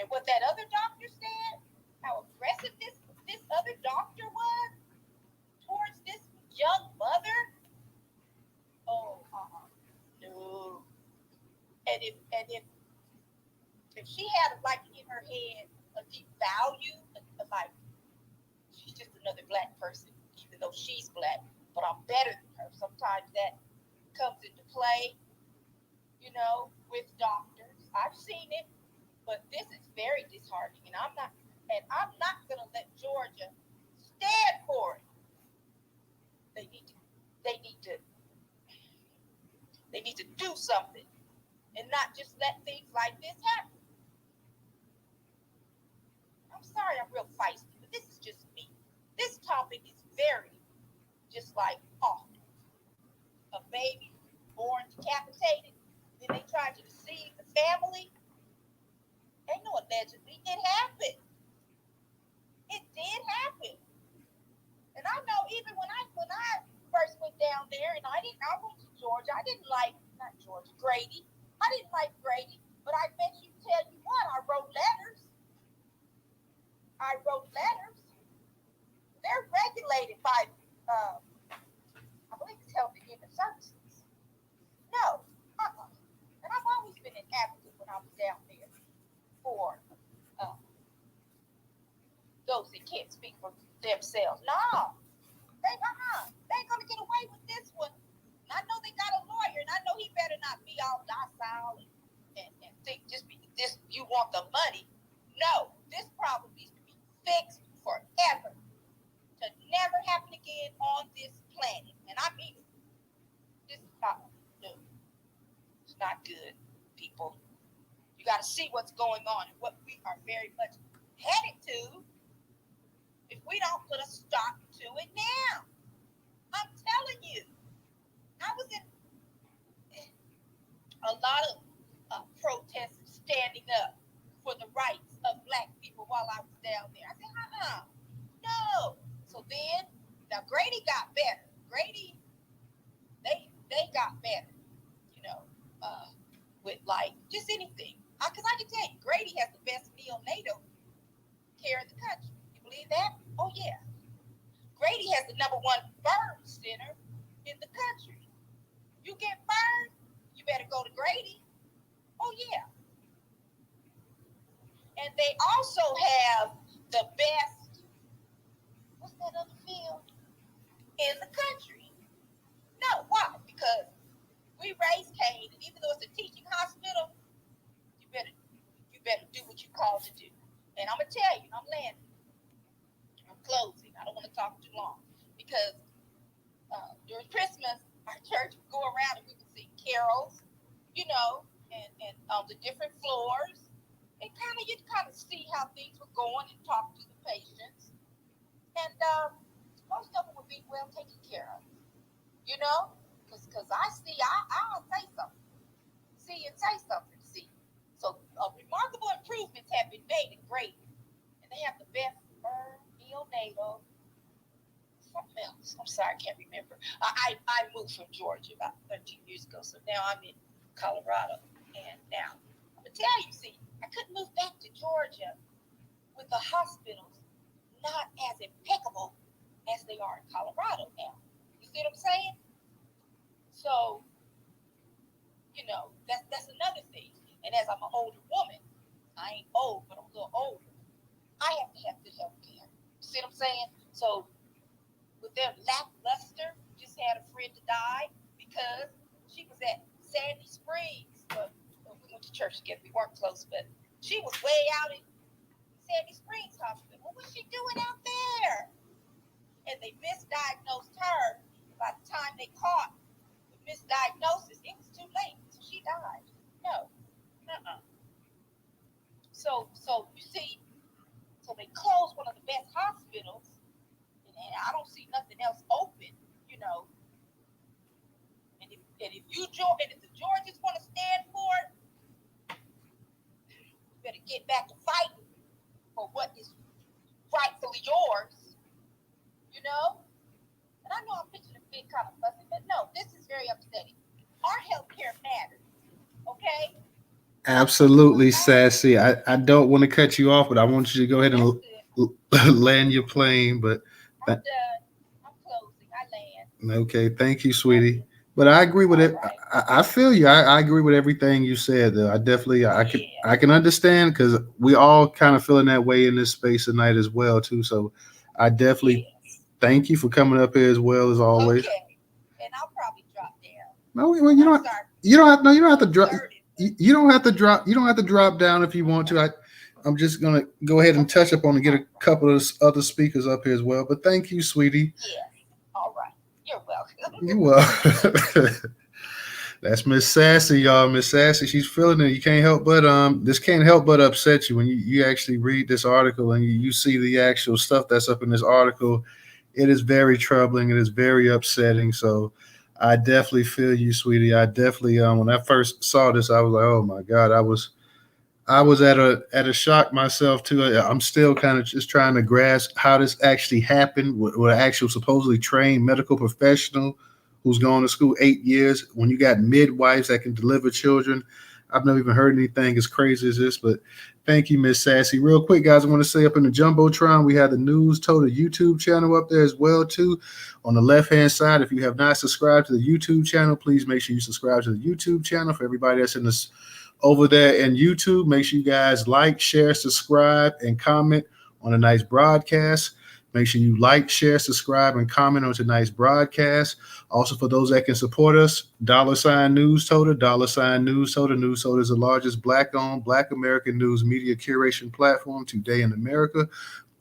And what that other doctor said, how aggressive this other doctor was towards this young mother. Oh, no. And if she had like in her head a deep value, like she's just another black person, even though she's black, but I'm better than her. Sometimes that comes into play, with doctors. I've seen it, but this is very disheartening, and I'm not gonna let Georgia stand for it. They need to do something and not just let things like this happen. I'm sorry I'm real feisty, but this is just me. This topic is very just like awful. A baby born decapitated, then they tried to deceive the family. Ain't no allegedly. It happened. It did happen. And I know even when I first went down there and I went to Georgia, I didn't like, not Georgia, Grady. I didn't like Grady, but I bet you tell you what, I wrote letters. They're regulated by, I believe it's Health and Human Services. No, And I've always been an advocate when I was down there for those that can't speak for themselves. No, they ain't gonna get away with this one. And I know they got a lawyer, and I know he better not be all docile and think just because you want the money. No, this problem needs to be fixed forever to never happen again on this planet. And I mean it. This is not no. It's not good, people. You got to see what's going on and what we are very much headed to if we don't put a stop to it now. I'm telling you. I was in a lot of protests standing up for the rights of black people while I was down there. I said, no. So then, now Grady got better. Grady, they got better, with like just anything. Because I can tell you, Grady has the best neonatal care in the country. You believe that? Oh, yeah. Grady has the #1 burn center in the country. You get burned, you better go to Grady. Oh, yeah. And they also have the best, what's that other field, in the country. No, why? Because we raised Cain, and even though it's a teaching hospital, you better do what you're called to do. And I'm going to tell you, I'm landing. I'm closing. I don't want to talk too long. Because during Christmas, our church would go around and we would sing carols, and on the different floors. And you'd kind of see how things were going and talk to the patients. And most of them would be well taken care of, because I see, I'll say something. See and say something, see. So remarkable improvements have been made and great. And they have the best neonatal, something else. I'm sorry, I can't remember. I moved from Georgia about 13 years ago, so now I'm in Colorado. And now, I'm going to tell you, see, I couldn't move back to Georgia with the hospitals not as impeccable as they are in Colorado now. You see what I'm saying? So, that's another thing. And as I'm an older woman, I ain't old, but I'm a little older, I have to have good health care. You see what I'm saying? So, with their lackluster, just had a friend to die because she was at Sandy Springs. Well, we went to church together. We weren't close, but she was way out in Sandy Springs Hospital. What was she doing out there? And they misdiagnosed her. By the time they caught the misdiagnosis, it was too late. So she died. No. So you see, so they closed one of the best hospitals, and I don't see nothing else open, And if the Georgians want to stand for it, you better get back to fighting for what is rightfully yours. Absolutely, Sassy. I don't want to cut you off, but I want you to go ahead That's and good. land your plane. But I'm th- done. I'm closing. I land. okay, thank you, That's sweetie. it. But I agree with All it. right. I feel you. I agree with everything you said. Though I definitely Yeah. I can understand because we all kind of feeling that way in this space tonight as well too. So I definitely Yes. thank you for coming up here as well as always. Okay. And I'll probably drop down. No, well, And I'm sorry for you don't being have no, you don't have to drop. assertive, but You don't have to drop. You don't have to drop down if you want to. I'm just gonna go ahead and touch up on and get a couple of other speakers up here as well. But thank you, sweetie. yes. All right. You're welcome. You well. That's Miss Sassy, y'all. Miss Sassy, she's feeling it. You can't help but this can't help but upset you when you actually read this article and you see the actual stuff that's up in this article. It is very troubling. It is very upsetting. So I definitely feel you, sweetie. I definitely when I first saw this, I was like, oh my God, I was at a shock myself too. I'm still kind of just trying to grasp how this actually happened with an actual supposedly trained medical professional who's gone to school 8 years. When you got midwives that can deliver children, I've never even heard anything as crazy as this. But thank you, Miss Sassy. Real quick, guys, I want to say up in the jumbotron, we have the Newstoter YouTube channel up there as well too. On the left hand side, if you have not subscribed to the YouTube channel, please make sure you subscribe to the YouTube channel. For everybody that's in this over there in YouTube, make sure you guys like, share, subscribe, and comment on a nice broadcast. Make sure you like, share, subscribe, and comment on tonight's broadcast. Also, for those that can support us, $ Newstoter, Newstoter. Newstoter is the largest Black-owned, Black American news media curation platform today in America.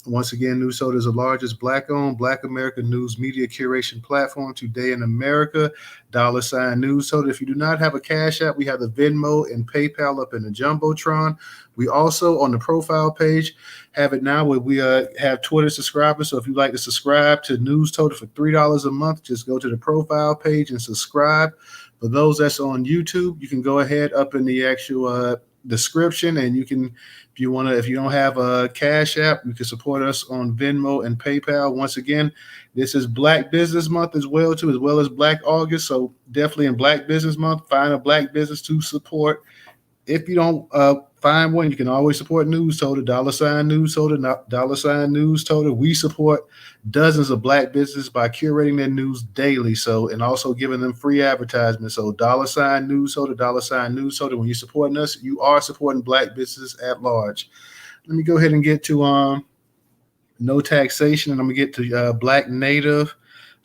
Once again, Newstoter is the largest Black-owned, Black American news media curation platform today in America. Newstoter. If you do not have a Cash App, we have the Venmo and PayPal up in the jumbotron. We also on the profile page have it now where we have Twitter subscribers. So if you'd like to subscribe to Newstoter for $3 a month, just go to the profile page and subscribe. For those that's on YouTube, you can go ahead up in the actual description and you can if you don't have a Cash App, you can support us on Venmo and PayPal. Once again, this is Black Business Month as well too, as well as Black August. So definitely in Black Business Month, find a Black business to support. If you don't find one, you can always support Newstoter, Newstoter, Newstoter. We support dozens of Black businesses by curating their news daily. So, and also giving them free advertisements. So, Newstoter, Newstoter. When you're supporting us, you are supporting Black businesses at large. Let me go ahead and get to no taxation, and I'm gonna get to Black Native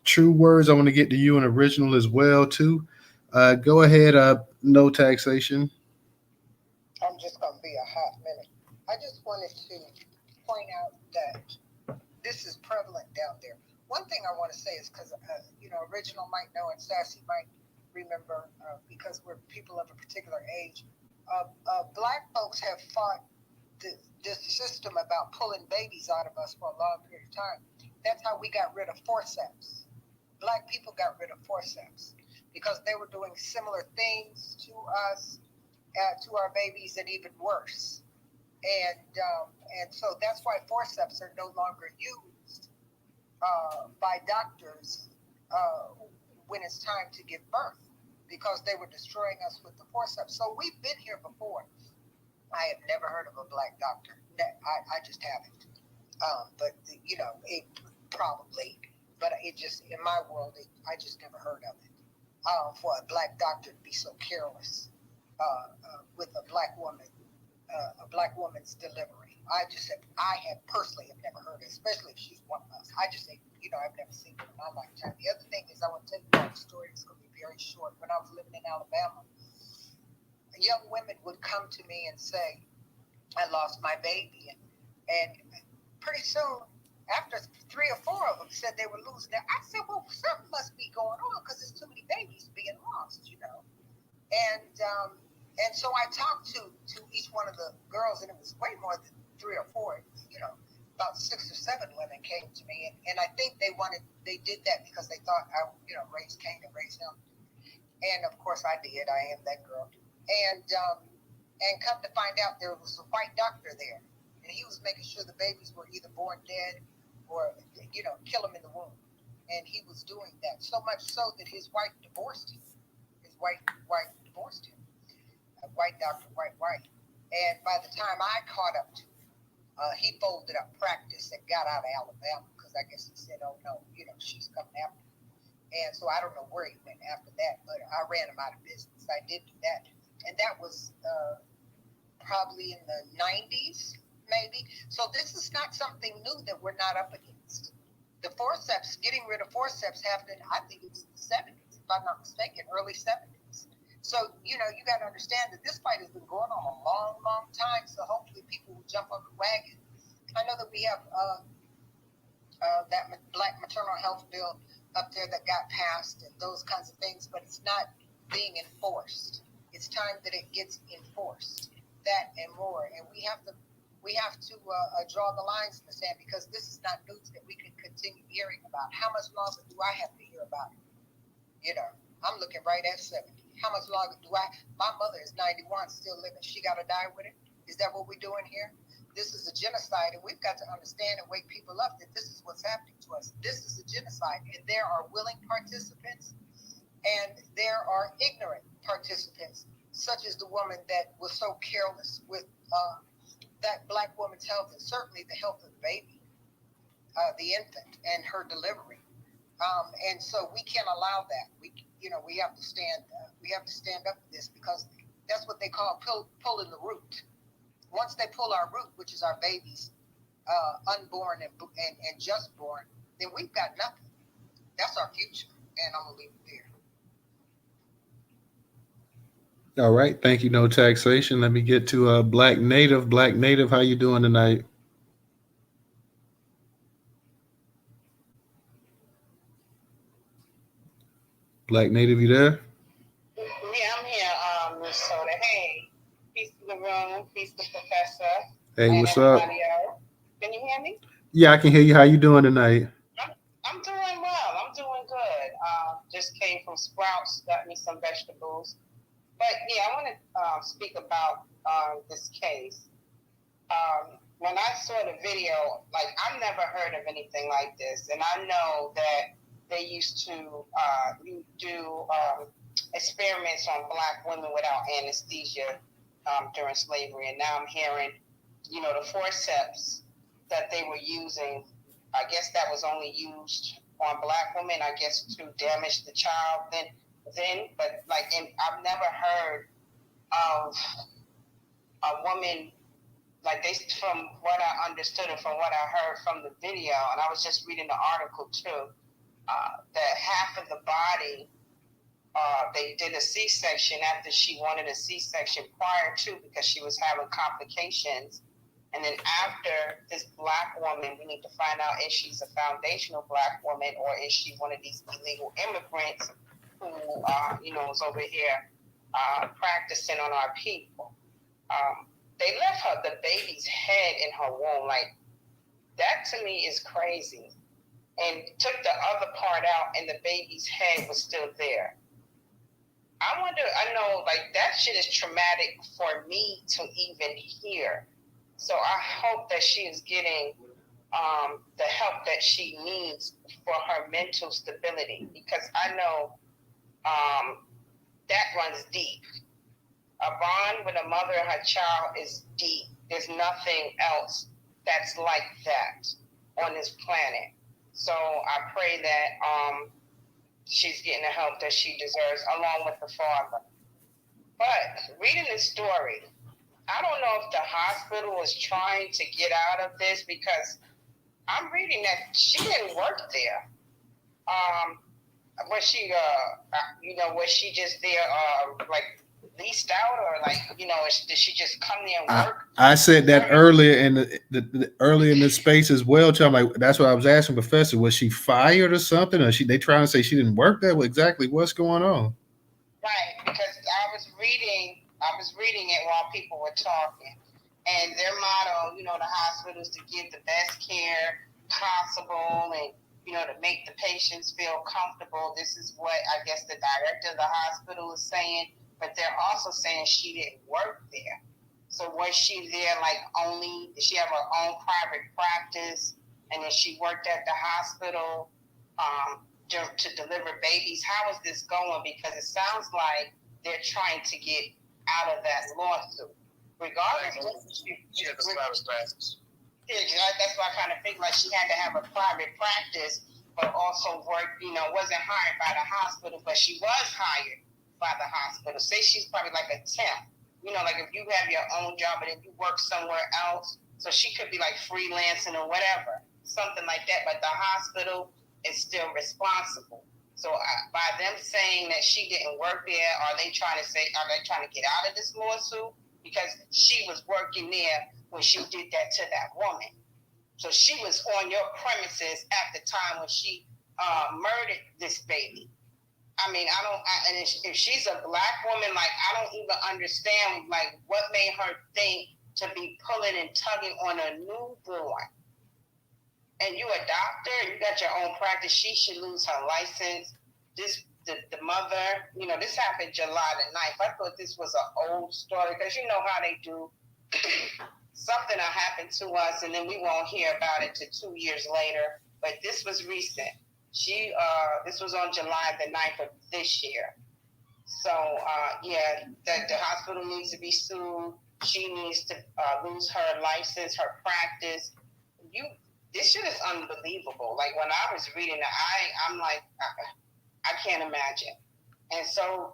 True Words. I want to get to you in original as well too. Go ahead, no taxation. I'm just going to be a hot minute. I just wanted to point out that this is prevalent down there. One thing I want to say is because, Original might know and Sassy might remember because we're people of a particular age. Black folks have fought this system about pulling babies out of us for a long period of time. That's how we got rid of forceps. Black people got rid of forceps because they were doing similar things to us, to our babies, and even worse. And so that's why forceps are no longer used by doctors when it's time to give birth because they were destroying us with the forceps. So we've been here before. I have never heard of a Black doctor. I just haven't. But it probably. But it just in my world, I just never heard of it. For a Black doctor to be so careless with a Black woman's delivery. I have personally have never heard of it, especially if she's one of us. I just say, I've never seen it in my lifetime. The other thing is I want to tell you about the story. It's going to be very short. When I was living in Alabama, young women would come to me and say, I lost my baby. And pretty soon, after 3 or 4 of them said they were losing it, I said, well, something must be going on because there's too many babies being lost, And so I talked to each one of the girls, and it was way more than 3 or 4, about 6 or 7 women came to me. And I think they did that because they thought I, raised Cain and raised him. And of course I did. I am that girl. And come to find out there was a white doctor there. And he was making sure the babies were either born dead or, kill them in the womb. And he was doing that so much so that his wife divorced him. His wife divorced him. white doctor, white. And by the time I caught up to him, he folded up practice and got out of Alabama because I guess he said, oh no, she's coming after me. And so I don't know where he went after that, but I ran him out of business. I did do that. And that was probably in the 90s, maybe. So this is not something new that we're not up against. The forceps, getting rid of forceps happened, I think it was in the 70s, if I'm not mistaken, early 70s. So, you got to understand that this fight has been going on a long, long time. So hopefully people will jump on the wagon. I know that we have that black maternal health bill up there that got passed and those kinds of things, but it's not being enforced. It's time that it gets enforced, that and more. And we have to draw the lines in the sand because this is not news that we can continue hearing about. How much longer do I have to hear about it? I'm looking right at 70. How much longer do my mother is 91, still living. She got to die with it? Is that what we're doing here? This is a genocide, and we've got to understand and wake people up that this is what's happening to us. This is a genocide, and there are willing participants, and there are ignorant participants, such as the woman that was so careless with that black woman's health, and certainly the health of the baby, the infant, and her delivery. And so we can't allow that. We have to stand. We have to stand up for this because that's what they call pulling the root. Once they pull our root, which is our babies, unborn and just born, then we've got nothing. That's our future, and I'm gonna leave it there. All right, thank you. No taxation. Let me get to Black Native. Black Native, how you doing tonight? Black Native, you there? Yeah, I'm here, Newstoter. Hey, peace to the room, peace to Professor, Hey, and what's up? everybody else. Can you hear me? Yeah, I can hear you. How you doing tonight? I'm doing well. I'm doing good. Just came from Sprouts, got me some vegetables. But yeah, I want to speak about this case. When I saw the video, like I've never heard of anything like this, and I know that they used to do experiments on black women without anesthesia during slavery, and now I'm hearing, the forceps that they were using. I guess that was only used on black women, I guess, to damage the child. But I've never heard of a woman. Like from what I understood and from what I heard from the video, and I was just reading the article too, that half of the body, they did a C-section after she wanted a C-section prior to because she was having complications. And then after this black woman, we need to find out if she's a foundational black woman or is she one of these illegal immigrants who, is over here practicing on our people. They left the baby's head in her womb. Like, that to me is crazy. And took the other part out and the baby's head was still there. I know, like, that shit is traumatic for me to even hear. So I hope that she is getting the help that she needs for her mental stability, because I know that runs deep. A bond with a mother and her child is deep. There's nothing else that's like that on this planet. So I pray that she's getting the help that she deserves, along with the father. But reading this story, I don't know if the hospital is trying to get out of this, because I'm reading that she didn't work there. Was she, was she just there, leased out, or did she just come there and work? I said that earlier in the earlier in the space as well. Tell me, that's what I was asking Professor. Was she fired or something? Or they trying to say she didn't work there? Exactly what's going on? Right, because I was reading it while people were talking, and their motto, the hospital is to give the best care possible, and to make the patients feel comfortable. This is what I guess the director of the hospital is saying, but they're also saying she didn't work there. So was she there did she have her own private practice, and then she worked at the hospital to deliver babies? How is this going? Because it sounds like they're trying to get out of that lawsuit. Regardless, She has a private practice. that's why I kind of think like she had to have a private practice, but also work, wasn't hired by the hospital, but she was hired by the hospital. Say she's probably like a temp, like if you have your own job and then you work somewhere else, so she could be like freelancing or whatever, something like that, but the hospital is still responsible. So by them saying that she didn't work there, are they trying to get out of this lawsuit? Because she was working there when she did that to that woman. So she was on your premises at the time when she murdered this baby. I mean, and if she's a black woman, like, I don't even understand, like, what made her think to be pulling and tugging on a newborn. And you a doctor, and you got your own practice, she should lose her license. The mother, this happened July the 9th. I thought this was an old story, because you know how they do. Something will happen to us, and then we won't hear about it till 2 years later. But this was recent. This was on July the 9th of this year. So, that the hospital needs to be sued. She needs to lose her license, her practice. This shit is unbelievable. Like, when I was reading it, I'm like, I can't imagine. And so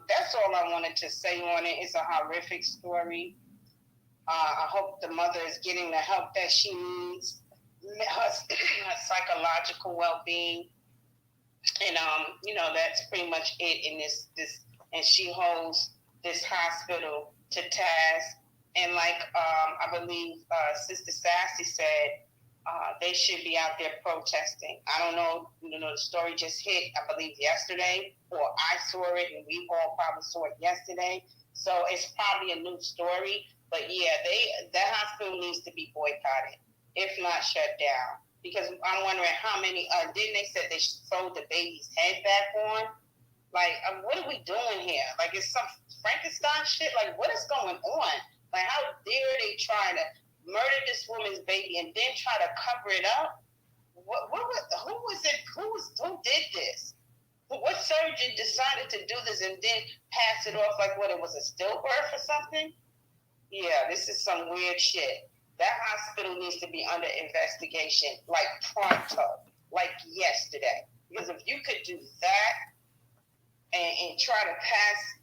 that's all I wanted to say on it. It's a horrific story. I hope the mother is getting the help that she needs, her psychological well-being. And, that's pretty much it in this, and she holds this hospital to task. And like, I believe Sister Sassy said, they should be out there protesting. I don't know, the story just hit, I believe, yesterday, or I saw it, and we all probably saw it yesterday. So it's probably a new story. But yeah, that hospital needs to be boycotted, if not shut down. Because I'm wondering how many, didn't they say they sewed the baby's head back on? Like, what are we doing here? Like, it's some Frankenstein shit? Like, what is going on? Like, how dare they try to murder this woman's baby and then try to cover it up? Who did this? What surgeon decided to do this and then pass it off like what, it was a stillbirth or something? Yeah, this is some weird shit. That hospital needs to be under investigation, like pronto, like yesterday. Because if you could do that and try to pass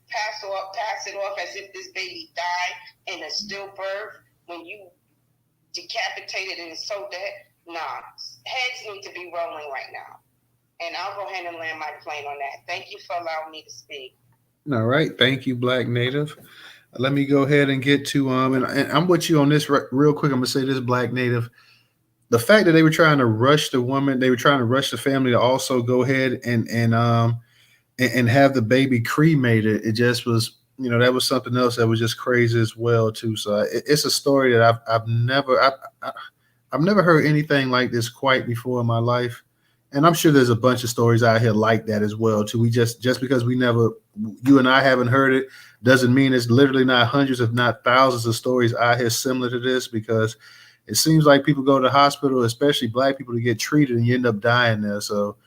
it off as if this baby died in a stillbirth when you decapitated and so dead, nah, heads need to be rolling right now. And I'll go ahead and land my plane on that. Thank you for allowing me to speak. All right, thank you, Black Native. Let me go ahead and get to and I'm with you on this real quick. I'm gonna say this, Black Native. The fact that they were trying to rush the woman, they were trying to rush the family to also go ahead and have the baby cremated. It just was, that was something else that was just crazy as well too. So it's a story that I've never heard anything like this quite before in my life. And I'm sure there's a bunch of stories out here like that as well too. We just because you and I haven't heard it doesn't mean it's literally not hundreds, if not thousands of stories out here similar to this, because it seems like people go to the hospital, especially black people, to get treated and you end up dying there. So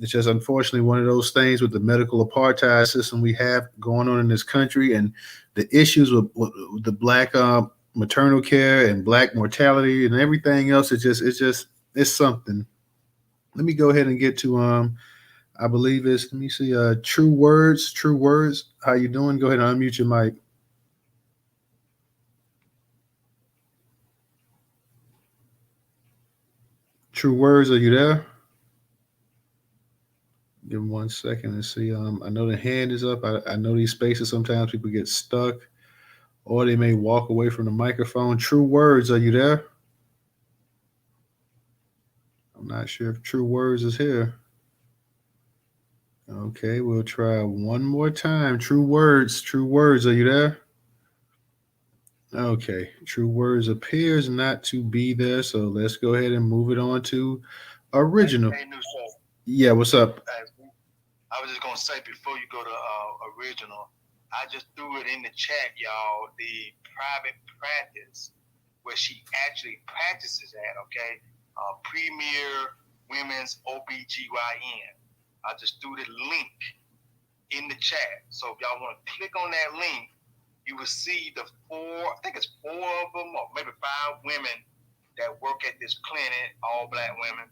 it's just unfortunately one of those things with the medical apartheid system we have going on in this country, and the issues with the black maternal care and black mortality and everything else. It's something. Let me go ahead and get to I believe it's, let me see, True Words. How you doing? Go ahead and unmute your mic. True Words, are you there? Give me 1 second and see. I know the hand is up. I know these spaces sometimes people get stuck or they may walk away from the microphone. True Words, are you there? I'm not sure if True Words is here. Okay, we'll try one more time. True Words, are you there? Okay, True Words appears not to be there, so let's go ahead and move it on to Original. Hey, Newstoter. Yeah, what's up? I was just gonna say before you go to Original, I just threw it in the chat, y'all. The private practice where she actually practices at, okay? Premier Women's OBGYN. I just threw the link in the chat. So if y'all want to click on that link, you will see the I think it's 4 of them or maybe 5 women that work at this clinic, all black women.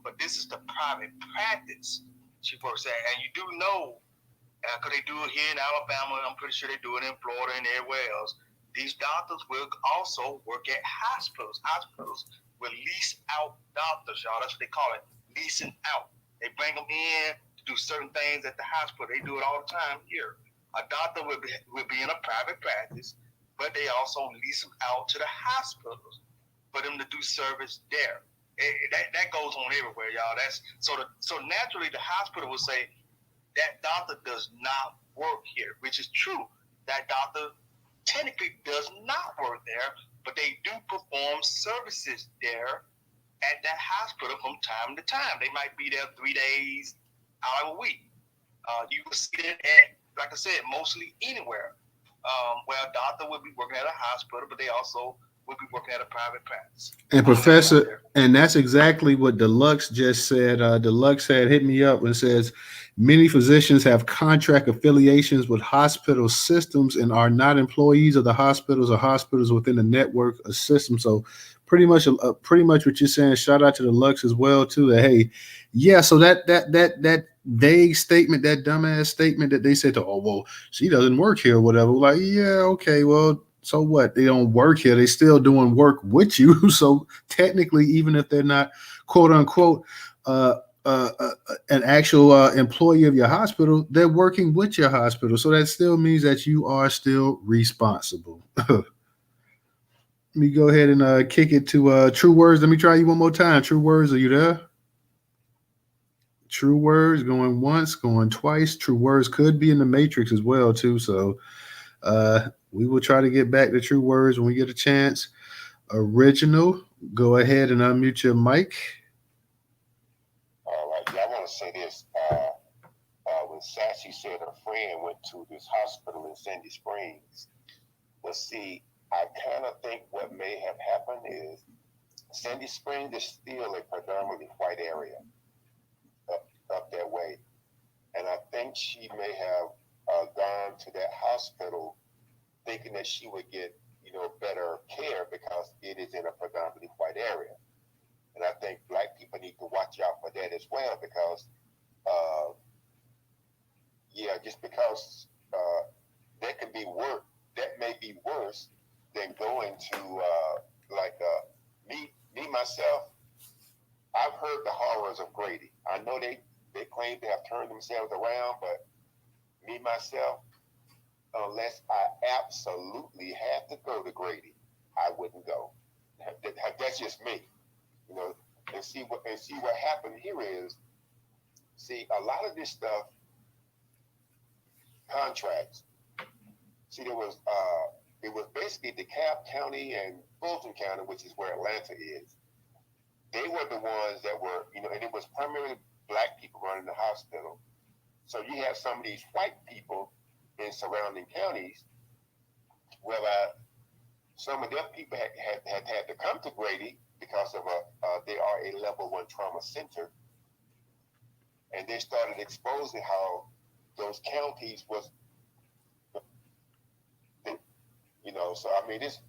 But this is the private practice she works at. And you do know, because they do it here in Alabama, I'm pretty sure they do it in Florida and everywhere else, these doctors will also work at hospitals. Hospitals will lease out doctors, y'all. That's what they call it, leasing out. They bring them in to do certain things at the hospital. They do it all the time here. A doctor will be in a private practice, but they also lease them out to the hospitals for them to do service there. That goes on everywhere, y'all. So naturally the hospital will say that doctor does not work here, which is true. That doctor technically does not work there, but they do perform services there at that hospital from time to time. They might be there 3 days out of a week. You will see it at, like I said, mostly anywhere where a doctor would be working at a hospital, but they also would be working at a private practice. And Professor, and that's exactly what Deluxe just said. Deluxe had hit me up and says many physicians have contract affiliations with hospital systems and are not employees of the hospitals or hospitals within the network of systems. So pretty much what you're saying. Shout out to Deluxe as well too. That hey, yeah. So that vague statement, that dumbass statement that they said to, oh well, she doesn't work here or whatever. Like yeah, okay, well. So what? They don't work here. They still doing work with you. So technically, even if they're not quote unquote an actual employee of your hospital, they're working with your hospital. So that still means that you are still responsible. Let me go ahead and kick it to True Words. Let me try you one more time. True Words, are you there? True Words going once, going twice. True Words could be in the Matrix as well too. So we will try to get back to True Words when we get a chance. Original, go ahead and unmute your mic. All right. Yeah, I want to say this. When Sassy said her friend went to this hospital in Sandy Springs, well, see, I kind of think what may have happened is Sandy Springs is still a predominantly white area up that way. And I think she may have gone to that hospital thinking that she would get, better care because it is in a predominantly white area. And I think black people need to watch out for that as well because, just because that could be worse, that may be worse than going to, me myself, I've heard the horrors of Grady. I know they claim to have turned themselves around, but me myself, unless I absolutely had to go to Grady, I wouldn't go. That's just me, And see what happened here is, a lot of this stuff, contracts. See, it was basically DeKalb County and Fulton County, which is where Atlanta is. They were the ones that were, and it was primarily black people running the hospital. So you have some of these white people in surrounding counties, where some of them people had to come to Grady because of they are a level 1 trauma center, and they started exposing how those counties was, So I mean, this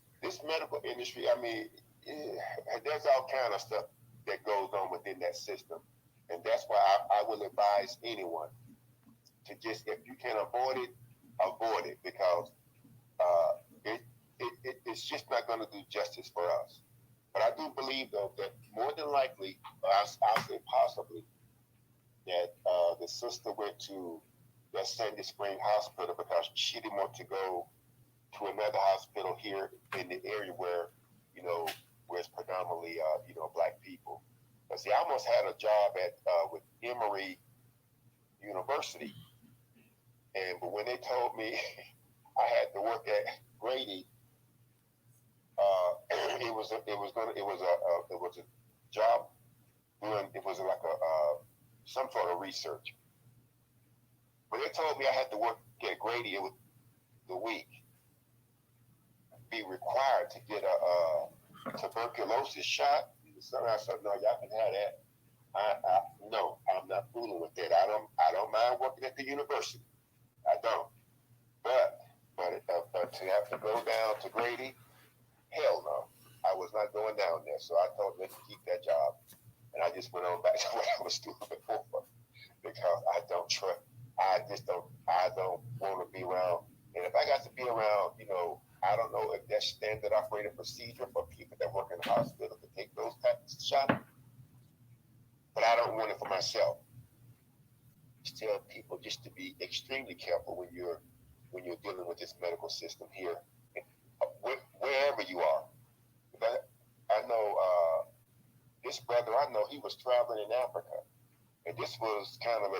medical industry, I mean, there's all kind of stuff that goes on within that system, and that's why I will advise anyone to just, if you can avoid it, because it's just not going to do justice for us. But I do believe, though, that more than likely, I'll say possibly, that the sister went to that Sandy Spring Hospital because she didn't want to go to another hospital here in the area where it's predominantly black people. But see, I almost had a job with Emory University, but when they told me I had to work at Grady, it was a job doing, it was like some sort of research. When they told me I had to work at Grady, it was the week, be required to get a tuberculosis shot. So I said, no, y'all can have that. No, I'm not fooling with that. I don't mind working at the university. I don't. But to go down to Grady, hell no. I was not going down there. So I told them to keep that job. And I just went on back to what I was doing before because I don't trust. I don't want to be around. And if I got to be around, I don't know if that's standard operating procedure for people that work in the hospital to take those types of shots. But I don't want it for myself. Just tell people just to be extremely careful when you're dealing with this medical system here, wherever you are. I know this brother. I know he was traveling in Africa, and this was kind of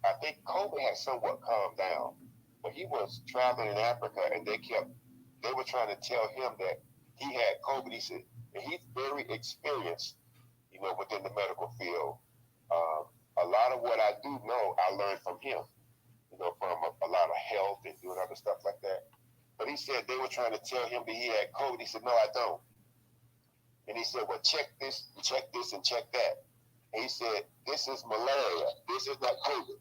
I think COVID had somewhat calmed down, but he was traveling in Africa, and they were trying to tell him that he had COVID. He said, and he's very experienced, within the medical field. A lot of what I do know, I learned from him, from a lot of health and doing other stuff like that. But he said they were trying to tell him that he had COVID. He said, no, I don't. And he said, well, check this, and check that. And he said, this is malaria. This is not COVID.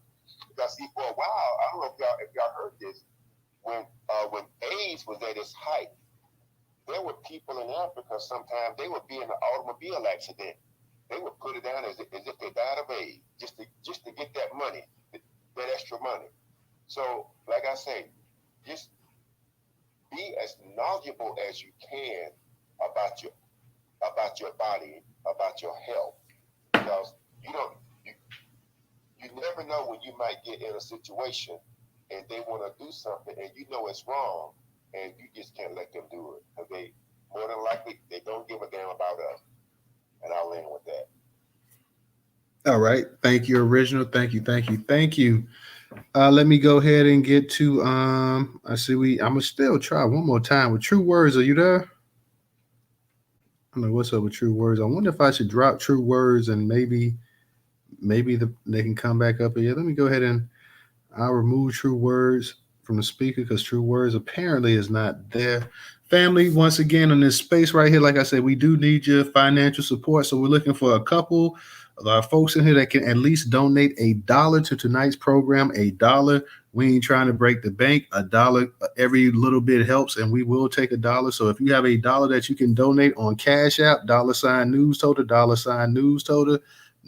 Because for a while, I don't know if y'all heard this, when AIDS was at its height, there were people in Africa sometimes, they would be in an automobile accident. They would put it down as if they died of AIDS, just to get that money, that extra money. So, like I say, just be as knowledgeable as you can about your body, about your health, because you never know when you might get in a situation and they want to do something and it's wrong, and you just can't let them do it, because they more than likely they don't give a damn about us. And I'll end with that. All right. Thank you, original. Thank you. Let me go ahead and get to I see I'm gonna still try one more time with True Words. Are you there? I don't know what's up with True Words. I wonder if I should drop True Words and maybe they can come back up here. Let me go ahead and I'll remove True Words from the speaker because True Words apparently is not there. Family, once again, in this space right here, like I said, we do need your financial support. So we're looking for a couple of our folks in here that can at least donate $1 to tonight's program. $1. We ain't trying to break the bank. $1, every little bit helps, and we will take $1. So if you have $1 that you can donate on Cash App, $Newstoter, $Newstoter.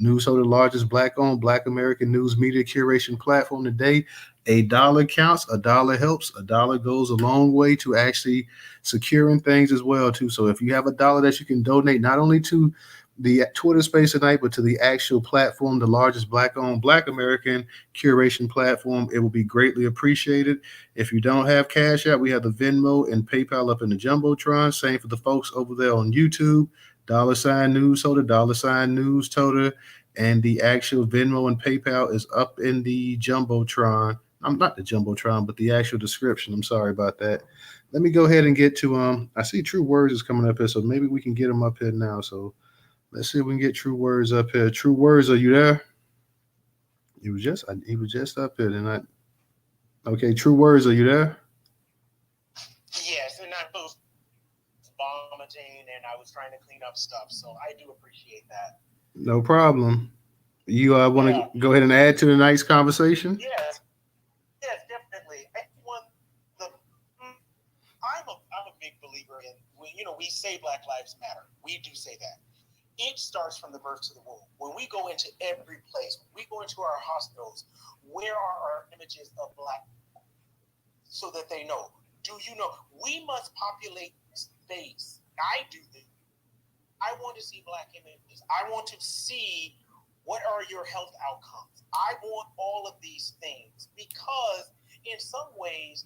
Newstoter, largest Black-owned Black American news media curation platform today. $1 counts, $1 helps, $1 goes a long way to actually securing things as well too. So if you have $1 that you can donate not only to the Twitter space tonight, but to the actual platform, the largest Black-owned Black American curation platform, it will be greatly appreciated. If you don't have Cash App, we have the Venmo and PayPal up in the Jumbotron. Same for the folks over there on YouTube. $Newstoter, $Newstoter, and the actual Venmo and PayPal is up in the Jumbotron. I'm not the Jumbotron, but the actual description. I'm sorry about that. Let me go ahead and get to I see True Words is coming up here, so maybe we can get them up here now. So let's see if we can get True Words up here. True Words, are you there? He was just up here, and I. Okay, True Words, are you there? Yes, and I was vomiting, and I was trying to clean up stuff, so I do appreciate that. No problem. You want to go ahead and add to tonight's conversation? Yes, definitely. I'm a big believer in we say Black Lives Matter. We do say that. It starts from the birth to the womb. When we go into every place, when we go into our hospitals, where are our images of Black so that they know? Do you know? We must populate space. I do this. I want to see Black images. I want to see what are your health outcomes. I want all of these things because in some ways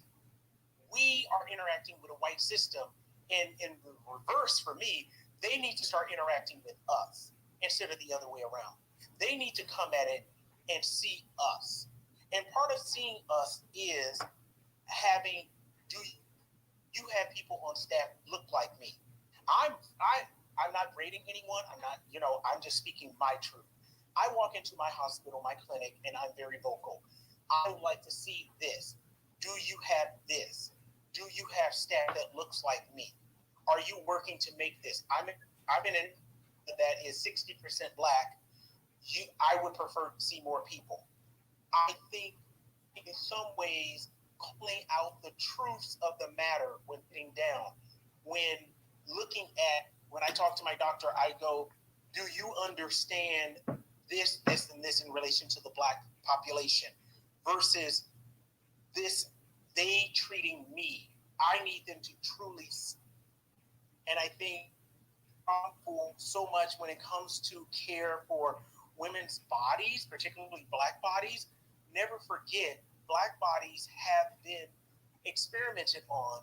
we are interacting with a white system, and in reverse for me, they need to start interacting with us instead of the other way around. They need to come at it and see us. And part of seeing us is having, do you have people on staff look like me? I'm not rating anyone. I'm just speaking my truth. I walk into my hospital, my clinic, and I'm very vocal. I would like to see this. Do you have this? Do you have staff that looks like me? Are you working to make this? I'm in an that is 60% Black. I would prefer to see more people. I think in some ways calling out the truths of the matter when sitting down. When looking at, when I talk to my doctor, I go, do you understand this, this, and this in relation to the Black population versus this, they treating me? I need them to truly, and I think so much when it comes to care for women's bodies, particularly Black bodies. Never forget, Black bodies have been experimented on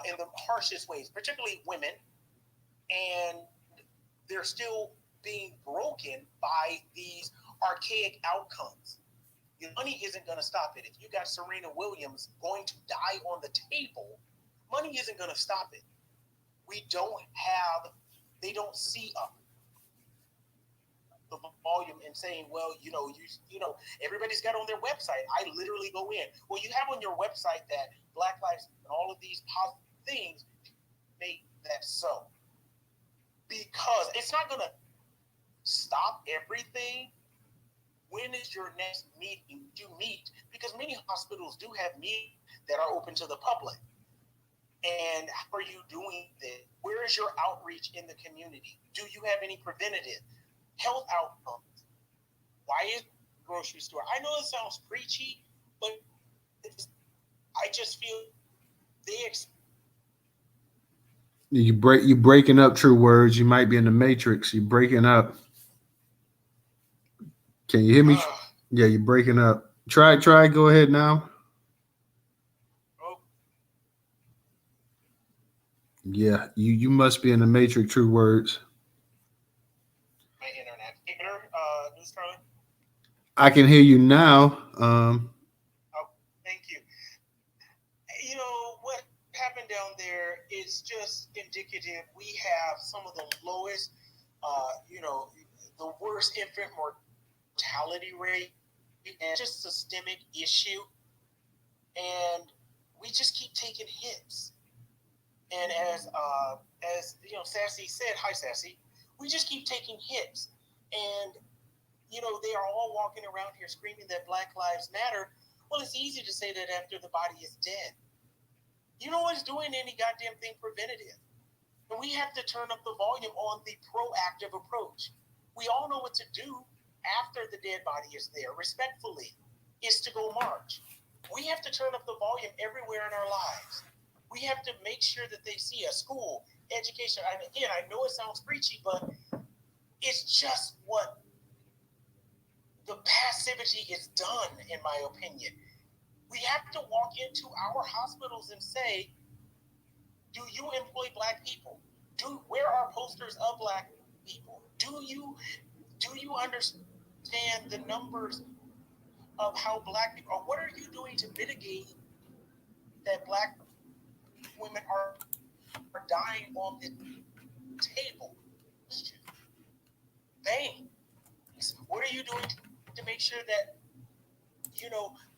in the harshest ways, particularly women, and they're still being broken by these archaic outcomes. Your money isn't going to stop it. If you got Serena Williams going to die on the table, money isn't going to stop it. We don't have, they don't see up the volume and saying, well, everybody's got on their website. I literally go in. Well, you have on your website that Black Lives and all of these positive things make that so. Because it's not going to stop everything. When is your next meeting to meet? Because many hospitals do have meetings that are open to the public. And how are you doing this? Where is your outreach in the community? Do you have any preventative health outcomes? Why is grocery store? I know it sounds preachy, but I just feel they You're breaking up, True Words. You might be in the matrix. You're breaking up. Can you hear me? Yeah, you're breaking up. Try. Go ahead now. Yeah, you must be in the matrix, True Words. my internet. Newstoter? I can hear you now. Oh, thank you. You know what happened down there is just indicative. We have some of the lowest, the worst infant mortality rate, and just systemic issue. And we just keep taking hits. And as Sassy said, hi Sassy, we just keep taking hits. And they are all walking around here screaming that Black Lives Matter. Well, it's easy to say that after the body is dead. You know what's doing any goddamn thing preventative? And we have to turn up the volume on the proactive approach. We all know what to do after the dead body is there, respectfully, is to go march. We have to turn up the volume everywhere in our lives. We have to make sure that they see a school, education. And again, I know it sounds preachy, but it's just what the passivity is done, in my opinion. We have to walk into our hospitals and say, do you employ Black people? Where are posters of Black people? Do you understand the numbers of how Black people are? What are you doing to mitigate that Black women are dying on the table? Thanks. What are you doing to make sure that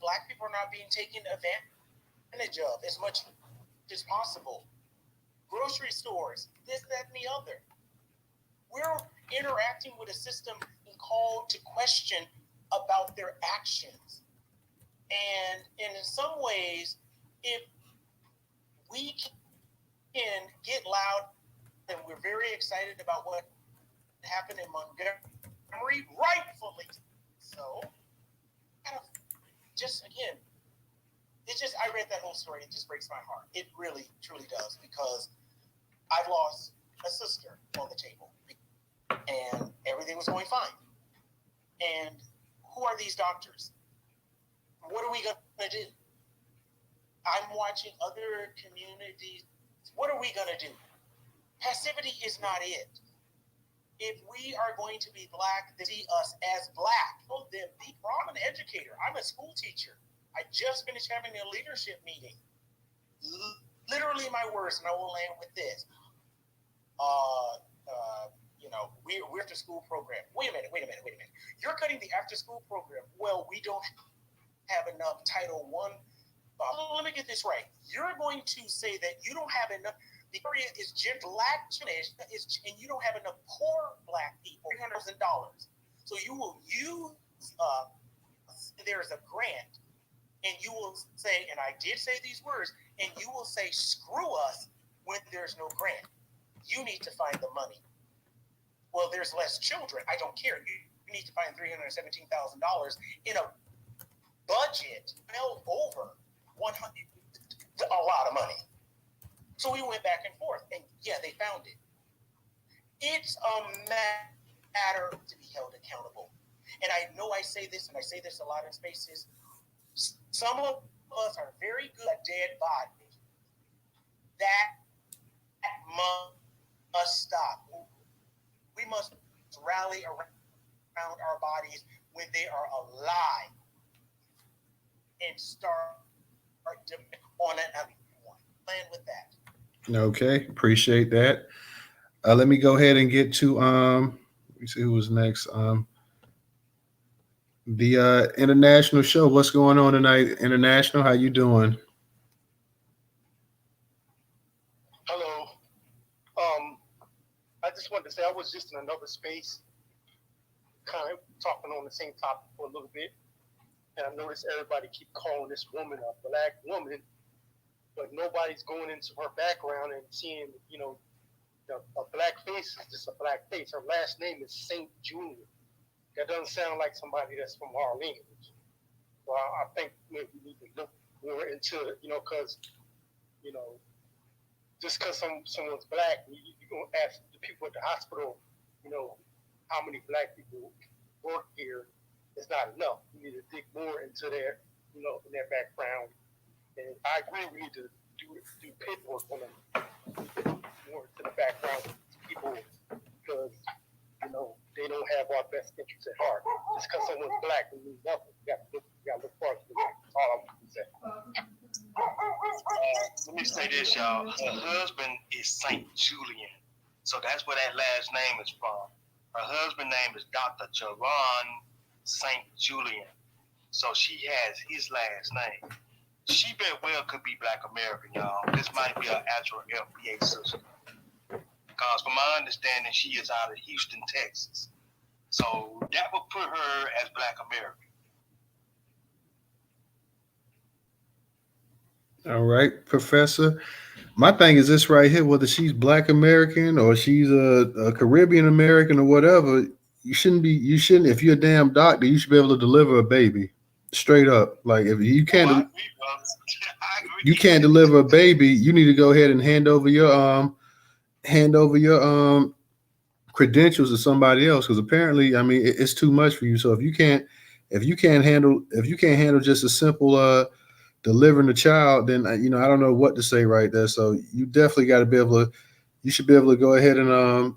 Black people are not being taken advantage of as much as possible? Grocery stores, this, that, and the other. We're interacting with a system called to question about their actions. And in some ways, if we can get loud, and we're very excited about what happened in Montgomery, rightfully so, just again, I read that whole story, it just breaks my heart. It really, truly does, because I've lost a sister on the table, and everything was going fine. And who are these doctors? What are we going to do? I'm watching other communities. What are we going to do? Passivity is not it. If we are going to be Black, they see us as Black. Well, then I'm an educator. I'm a school teacher. I just finished having a leadership meeting. Literally my words, and I will land with this. We're after school program. Wait a minute. You're cutting the after school program. Well, we don't have enough Title I. Let me get this right. You're going to say that you don't have enough. The area is Black, and you don't have enough poor Black people. $300,000. So you will use. There is a grant and you will say, and I did say these words, and you will say, screw us when there's no grant. You need to find the money. Well, there's less children. I don't care. You need to find $317,000 in a budget well over 100, a lot of money. So we went back and forth, and yeah, they found it. It's a matter to be held accountable. And I know I say this, and I say this a lot in spaces. Some of us are very good at dead bodies. That must stop. We must rally around our bodies when they are alive and start on another one. Plan with that. Okay, appreciate that. Let me go ahead and get to let me see who was next. The international show. What's going on tonight? International, how you doing? Hello. I just wanted to say I was just in another space, kind of talking on the same topic for a little bit, and I noticed everybody keep calling this woman a black woman, but nobody's going into her background and seeing, a black face is just a black face. Her last name is Saint Julian. That doesn't sound like somebody that's from our lineage. So I think maybe we need to look more into it, because, just because someone's black, you're going to ask the people at the hospital, how many black people work here. It's not enough. You need to dig more into their, in their background. And I agree we need to do pit work on them, more into the background of people, because, they don't have our best interests at heart. Just because someone's black, it means nothing. You got to look further than that. That's all I'm going to say. Let me say this, y'all. Her husband is Saint Julian, so that's where that last name is from. Her husband's name is Dr. Jaron Saint Julian, so she has his last name. She very well could be Black American, y'all. This might be an actual FBA sister, because from my understanding, she is out of Houston, Texas. So that would put her as Black American. All right, Professor. My thing is this right here: whether she's Black American or she's a Caribbean American or whatever, you shouldn't be. You shouldn't. If you're a damn doctor, you should be able to deliver a baby. Straight up, like if you can't, I agree. you can't deliver a baby, you need to go ahead and hand over your credentials to somebody else, because apparently, I mean, it's too much for you. So if you can't handle just a simple delivering the child, then I don't know what to say right there. So you definitely got to be able to. You should be able to go ahead and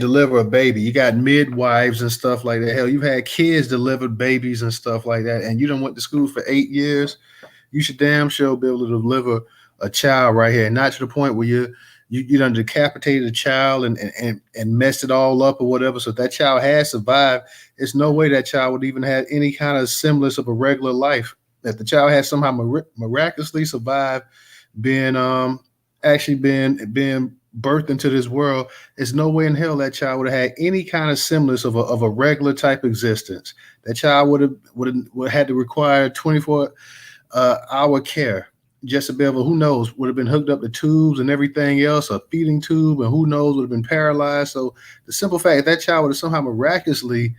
deliver a baby. You got midwives and stuff like that. Hell, you've had kids delivered babies and stuff like that, and you done went to school for 8 years. You should damn sure be able to deliver a child right here, not to the point where you done decapitated a child and messed it all up or whatever. So if that child has survived, there's no way that child would even have any kind of semblance of a regular life. If the child has somehow miraculously survived being actually being birthed into this world, there's no way in hell that child would have had any kind of semblance of a regular type existence. That child would have had to require 24-hour care just to be able, who knows, would have been hooked up to tubes and everything else, a feeding tube, and who knows, would have been paralyzed. So the simple fact that that child would have somehow miraculously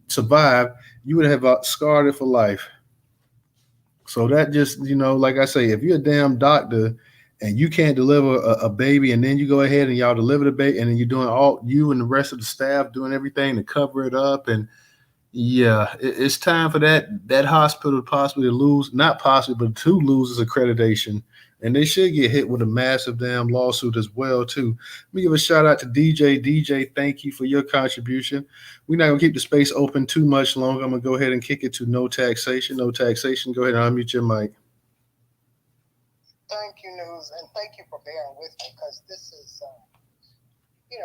survived, you would have scarred it for life. So that just, like I say, if you're a damn doctor and you can't deliver a baby, and then you go ahead and y'all deliver the baby, and then you're doing all, you and the rest of the staff doing everything to cover it up, and yeah, it's time for that hospital possibly to lose, not possibly, but to lose its accreditation, and they should get hit with a massive damn lawsuit as well too. Let me give a shout out to DJ. DJ, thank you for your contribution. We're not gonna keep the space open too much longer. I'm gonna go ahead and kick it to no taxation. No taxation. Go ahead and unmute your mic. Thank you, News, and thank you for bearing with me, because this is,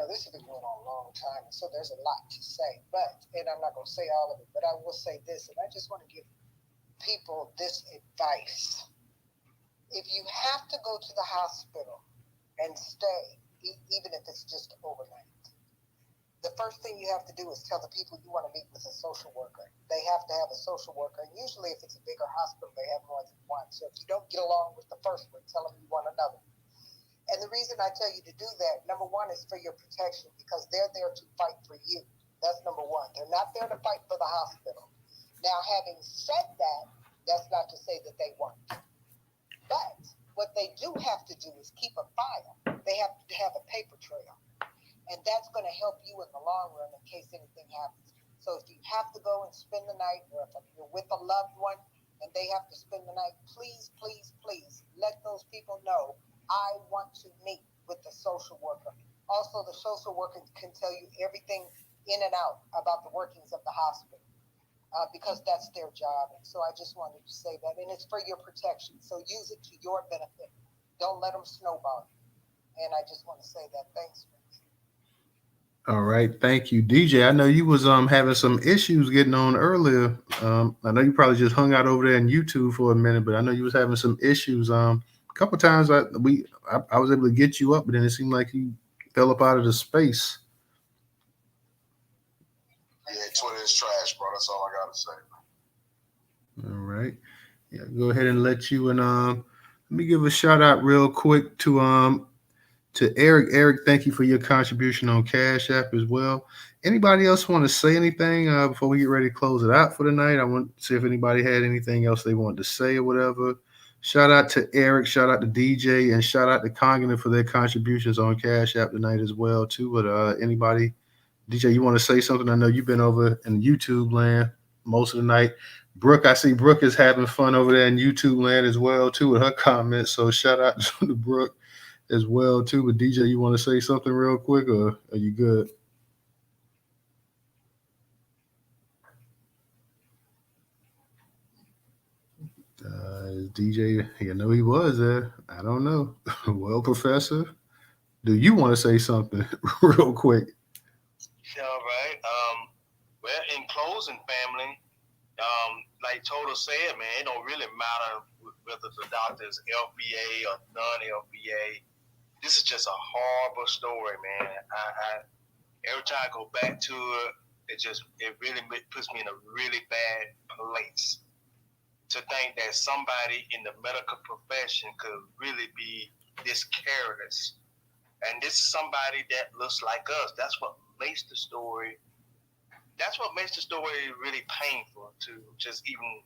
this has been going on a long time, so there's a lot to say. And I'm not going to say all of it, but I will say this, and I just want to give people this advice. If you have to go to the hospital and stay, even if it's just overnight, the first thing you have to do is tell the people you want to meet with a social worker. They have to have a social worker. And usually, if it's a bigger hospital, they have more than one. So if you don't get along with the first one, tell them you want another. And the reason I tell you to do that, number one, is for your protection, because they're there to fight for you. That's number one. They're not there to fight for the hospital. Now, having said that, that's not to say that they won't. But what they do have to do is keep a file. They have to have a paper trail. And that's going to help you in the long run in case anything happens. So if you have to go and spend the night, or if you're with a loved one and they have to spend the night, please, please, please let those people know, I want to meet with the social worker. Also, the social worker can tell you everything in and out about the workings of the hospital, because that's their job. And so I just wanted to say that. And it's for your protection. So use it to your benefit. Don't let them snowball you. And I just want to say that. Thanks. All right, thank you, DJ. I know you was having some issues getting on earlier. I know you probably just hung out over there in YouTube for a minute, but I know you was having some issues. A couple times I was able to get you up, but then it seemed like you fell up out of the space. Yeah, Twitter is trash, bro. That's all I gotta say. All right, yeah, go ahead and let you and let me give a shout out real quick to Eric. Eric, thank you for your contribution on Cash App as well. Anybody else want to say anything before we get ready to close it out for the night? I want to see if anybody had anything else they wanted to say or whatever. Shout out to Eric, shout out to DJ, and shout out to Congrenon for their contributions on Cash App tonight as well too. But anybody, DJ, you want to say something? I know you've been over in YouTube land most of the night. Brooke, I see Brooke is having fun over there in YouTube land as well too with her comments. So shout out to Brooke as well too. But DJ, you want to say something real quick, or are you good? DJ, you know he was there. I don't know. Well, Professor, do you want to say something real quick? All right. Well, in closing, family, like Toto said, man, it don't really matter whether the doctor is LBA or non-LBA. This is just a horrible story, man. I every time I go back to it, it really puts me in a really bad place to think that somebody in the medical profession could really be this careless. And this is somebody that looks like us. That's what makes the story really painful to just even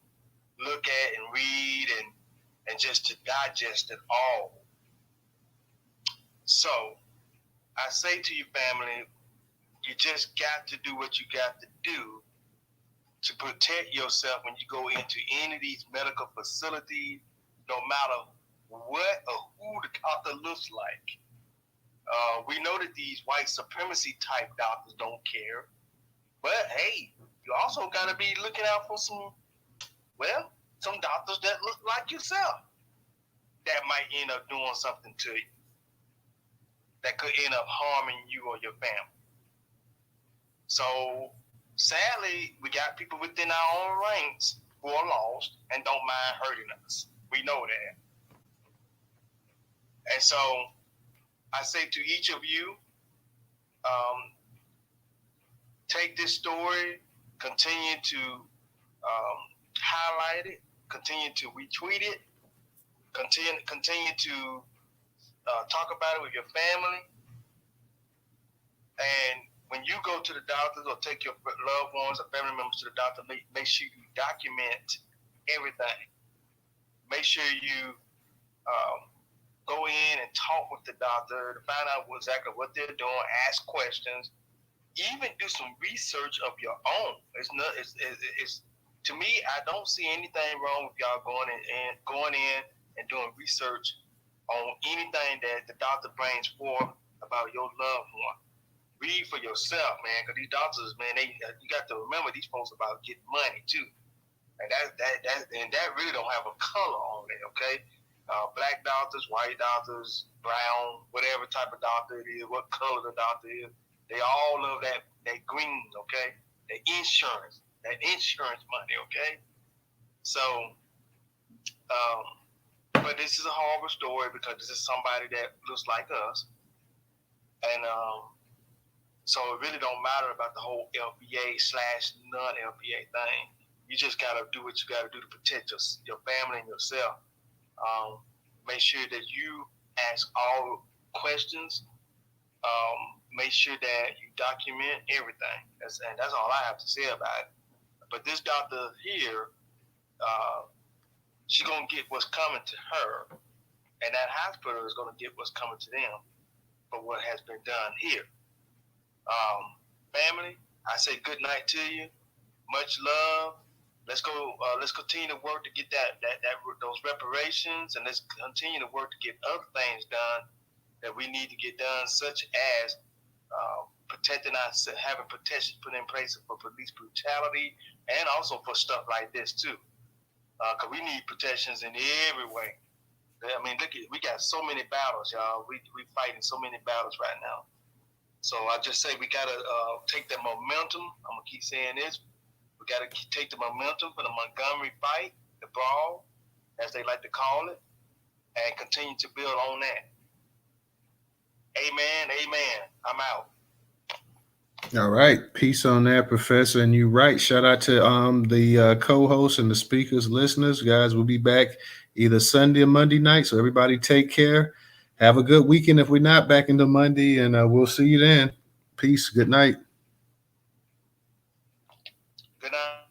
look at and read and just to digest it all. So I say to you, family, you just got to do what you got to do to protect yourself when you go into any of these medical facilities, no matter what or who the doctor looks like. We know that these white supremacy type doctors don't care, but hey, you also got to be looking out for some doctors that look like yourself that might end up doing something to you that could end up harming you or your family. So sadly, we got people within our own ranks who are lost and don't mind hurting us. We know that. And so I say to each of you, take this story, continue to highlight it, continue to retweet it, continue to talk about it with your family. And when you go to the doctors or take your loved ones or family members to the doctor, make sure you document everything. Make sure you go in and talk with the doctor to find out exactly what they're doing, ask questions, even do some research of your own. It's to me, I don't see anything wrong with y'all going in and doing research on anything that the doctor brings forth about your loved one. Read for yourself, man, because these doctors, man, you got to remember these folks about getting money too, and that really don't have a color on it, okay? Black doctors, white doctors, brown, whatever type of doctor it is, what color the doctor is, they all love that green, okay? The insurance, that insurance money, okay? So, but this is a horrible story because this is somebody that looks like us, and So it really don't matter about the whole LPA / non-LPA thing. You just gotta do what you gotta do to protect your family and yourself. Make sure that you ask all questions. Make sure that you document everything. And that's all I have to say about it. But this doctor here, she's gonna get what's coming to her, and that hospital is gonna get what's coming to them for what has been done here. Family, I say good night to you. Much love. Let's go. Let's continue to work to get those reparations, and let's continue to work to get other things done that we need to get done, such as protecting us, having protection put in place for police brutality, and also for stuff like this too. Because we need protections in every way. I mean, look, we got so many battles, y'all. We fighting so many battles right now. So I just say we gotta take the momentum. I'm gonna keep saying this. We gotta take the momentum for the Montgomery fight, the brawl, as they like to call it, and continue to build on that. Amen. Amen. I'm out. All right, peace on that, Professor. And you're right. Shout out to the co-hosts and the speakers, listeners, guys. We'll be back either Sunday or Monday night. So everybody, take care. Have a good weekend. If we're not back into Monday, and we'll see you then. Peace. Good night. Good night.